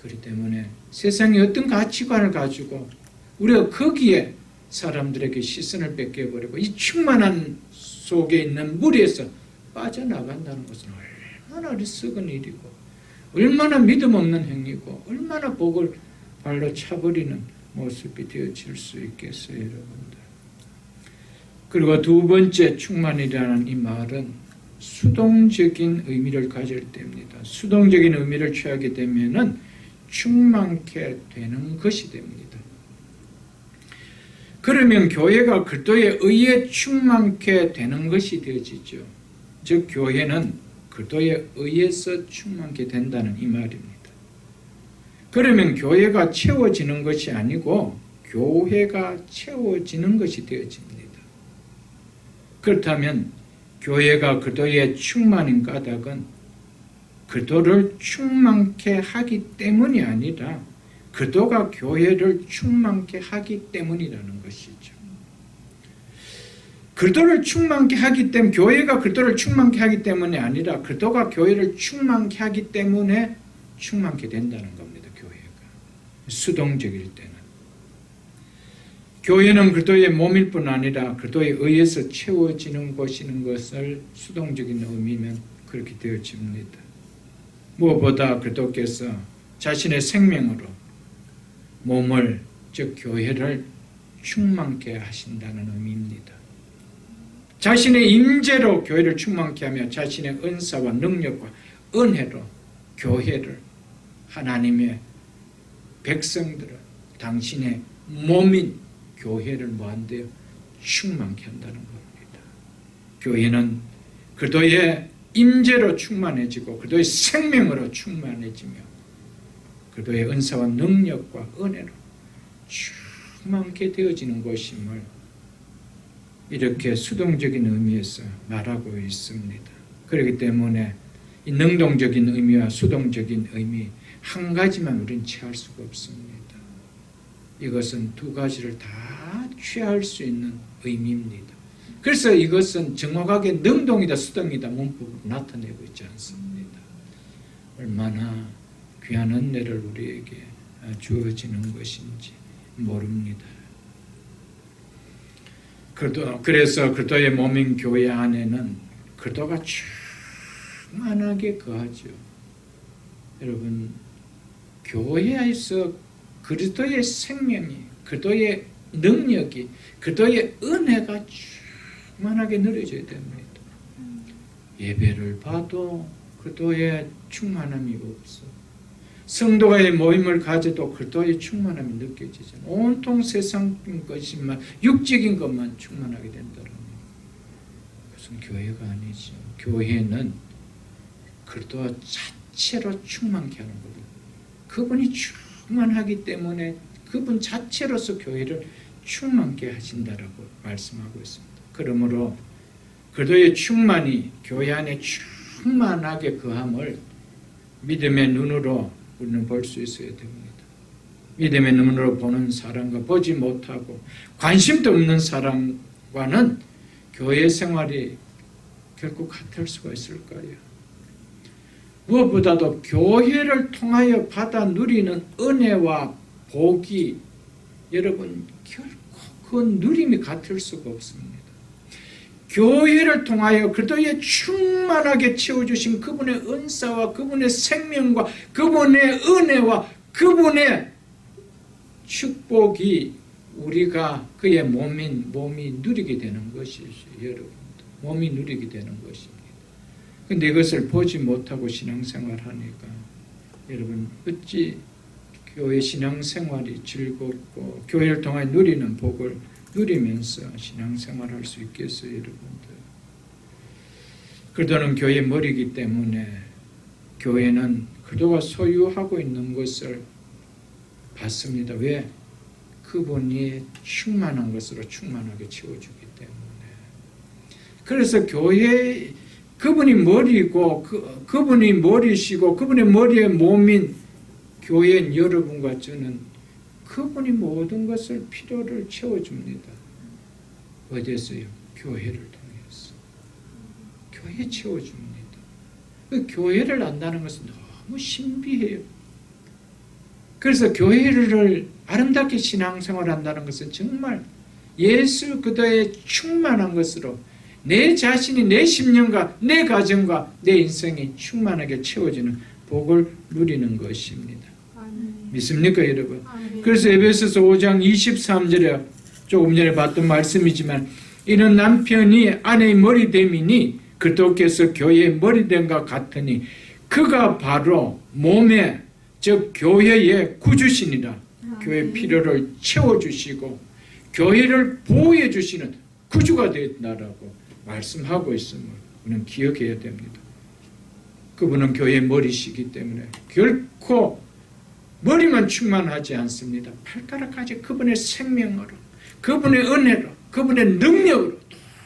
[SPEAKER 1] 그렇기 때문에 세상이 어떤 가치관을 가지고 우리가 거기에 사람들에게 시선을 뺏겨버리고 이 충만한 속에 있는 무리에서 빠져나간다는 것은 얼마나 어리석은 일이고 얼마나 믿음 없는 행위고 얼마나 복을 발로 차버리는 모습이 되어질 수 있겠어요, 여러분들. 그리고 두 번째 충만이라는 이 말은 수동적인 의미를 가질 때입니다. 수동적인 의미를 취하게 되면은 충만케 되는 것이 됩니다. 그러면 교회가 그리스도의 의에 충만케 되는 것이 되어지죠. 즉 교회는 그리스도의 의에서 충만케 된다는 이 말입니다. 그러면 교회가 채워지는 것이 아니고 교회가 채워지는 것이 되어집니다. 그렇다면 교회가 그리스도의 충만인 까닭은 그리스도를 충만케 하기 때문이 아니라 그리스도가 교회를 충만케 하기 때문이라는 것이죠. 그리스도를 충만케 하기 때문에, 교회가 그리스도를 충만케 하기 때문이 아니라 그리스도가 교회를 충만케 하기 때문에 충만케 된다는 겁니다. 교회가 수동적일 때는. 교회는 그리스도의 몸일 뿐 아니라 그리스도에 의해서 채워지는 것이는 것을 수동적인 의미면 그렇게 되어집니다. 무엇보다 그리스도께서 자신의 생명으로 몸을, 즉 교회를 충만케 하신다는 의미입니다. 자신의 임재로 교회를 충만케 하며 자신의 은사와 능력과 은혜로 교회를, 하나님의 백성들을, 당신의 몸인 교회를 뭐한대요? 충만케 한다는 겁니다. 교회는 그리스도의 임재로 충만해지고 그리스도의 생명으로 충만해지며 그리스도의 은사와 능력과 은혜로 충만케 되어지는 것임을 이렇게 수동적인 의미에서 말하고 있습니다. 그렇기 때문에 이 능동적인 의미와 수동적인 의미 한 가지만 우리는 취할 수가 없습니다. 이것은 두 가지를 다 취할 수 있는 의미입니다. 그래서 이것은 정확하게 능동이다 수동이다 문법으로 나타내고 있지 않습니다. 얼마나 귀한 은혜를 우리에게 주어지는 것인지 모릅니다. 그래서 그리스도의 몸인 교회 안에는 그리스도가 충만하게 거하죠. 여러분, 교회에서 그리스도의 생명이, 그리스도의 능력이, 그리스도의 은혜가 충만하게 누려져야 됩니다. 예배를 봐도 그리스도의 충만함이 없어. 성도의 모임을 가져도 그리스도의 충만함이 느껴지잖아요. 온통 세상 것이만, 육적인 것만 충만하게 된다는 그것은 교회가 아니죠. 교회는 그리스도 자체로 충만케 하는 거예요. 그분이 충만하기 때문에 그분 자체로서 교회를 충만케 하신다라고 말씀하고 있습니다. 그러므로 그리스도의 충만이 교회 안에 충만하게 거함을 믿음의 눈으로 우리는 볼 수 있어야 됩니다. 믿음의 눈으로 보는 사람과 보지 못하고 관심도 없는 사람과는 교회 생활이 결국 같을 수가 있을까요? 무엇보다도 교회를 통하여 받아 누리는 은혜와 복이 여러분 결코 그 누림이 같을 수가 없습니다. 교회를 통하여 그리스도의 충만하게 채워주신 그분의 은사와 그분의 생명과 그분의 은혜와 그분의 축복이 우리가 그의 몸이 누리게 되는 것이죠. 여러분, 몸이 누리게 되는 것입니다. 그런데 이것을 보지 못하고 신앙생활하니까 여러분 어찌 교회 신앙생활이 즐겁고 교회를 통해 누리는 복을 누리면서 신앙생활할 수 있겠어요, 여러분들? 그리스도는 교회의 머리이기 때문에 교회는 그리스도가 소유하고 있는 것을 받습니다. 왜? 그분이 충만한 것으로 충만하게 채워주기 때문에. 그래서 교회 그분이 머리고 그분이 머리시고 그분의 머리의 몸인 교회인 여러분과 저는 그분이 모든 것을 필요를 채워줍니다. 어디에서요? 교회를 통해서. 교회 채워줍니다. 그 교회를 안다는 것은 너무 신비해요. 그래서 교회를 아름답게 신앙생활을 한다는 것은 정말 예수 그리스도의 충만한 것으로 내 자신이 내 심령과 내 가정과 내 인생이 충만하게 채워지는 복을 누리는 것입니다. 믿습니까, 여러분? 그래서 에베소서 5장 23절에 조금 전에 봤던 말씀이지만 이는 남편이 아내의 머리됨이니 그리스도께서 교회의 머리 된 것 같으니 그가 바로 몸에 즉 교회의 구주시니라. 교회의 필요를 채워주시고 교회를 보호해 주시는 구주가 된다라고 말씀하고 있음을 우리는 기억해야 됩니다. 그분은 교회의 머리시기 때문에 결코 머리만 충만하지 않습니다. 발가락까지 그분의 생명으로, 그분의 은혜로, 그분의 능력으로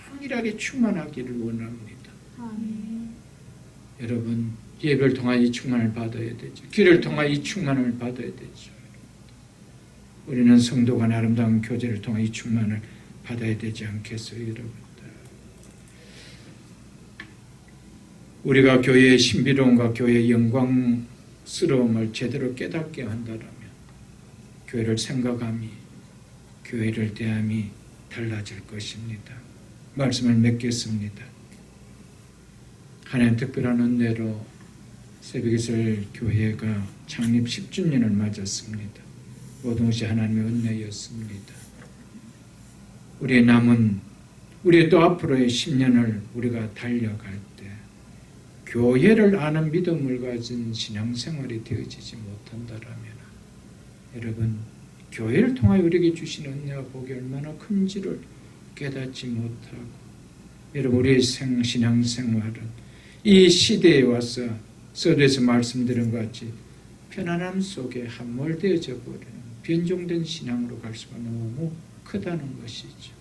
[SPEAKER 1] 동일하게 충만하기를 원합니다. 여러분, 예배를 통하여 이 충만을 받아야 되죠. 길을 통하여 이 충만을 받아야 되죠. 우리는 성도가 아름다운 교제를 통해 이 충만을 받아야 되지 않겠어요, 여러분들? 우리가 교회의 신비로움과 교회의 영광스러움을 제대로 깨닫게 한다면 교회를 생각함이, 교회를 대함이 달라질 것입니다. 말씀을 맺겠습니다. 하나님 특별한 은혜로 새벽이슬 교회가 창립 10주년을 맞았습니다. 모든 것이 하나님의 은혜였습니다. 우리의 남은, 우리의 또 앞으로의 10년을 우리가 달려갈 때 교회를 아는 믿음을 가진 신앙생활이 되어지지 못한다라면 여러분, 교회를 통하여 우리에게 주신 은혜와 복이 얼마나 큰지를 깨닫지 못하고 여러분, 우리의 신앙생활은 이 시대에 와서 서두에서 말씀드린 것 같이 편안함 속에 함몰되어져 버리는 변종된 신앙으로 갈 수가 너무 크다는 것이죠.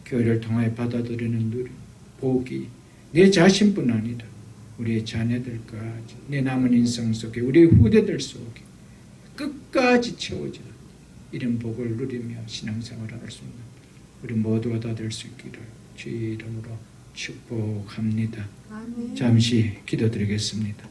[SPEAKER 1] 교회를 통하여 받아들이는 누림, 복이 내 자신뿐 아니라 우리의 자녀들까지, 내 남은 인생 속에, 우리 후대들 속에 끝까지 채워지는 이런 복을 누리며 신앙생활을 할 수 있는 우리 모두가 다 될 수 있기를 주의 이름으로 축복합니다.
[SPEAKER 2] 아멘.
[SPEAKER 1] 잠시 기도드리겠습니다.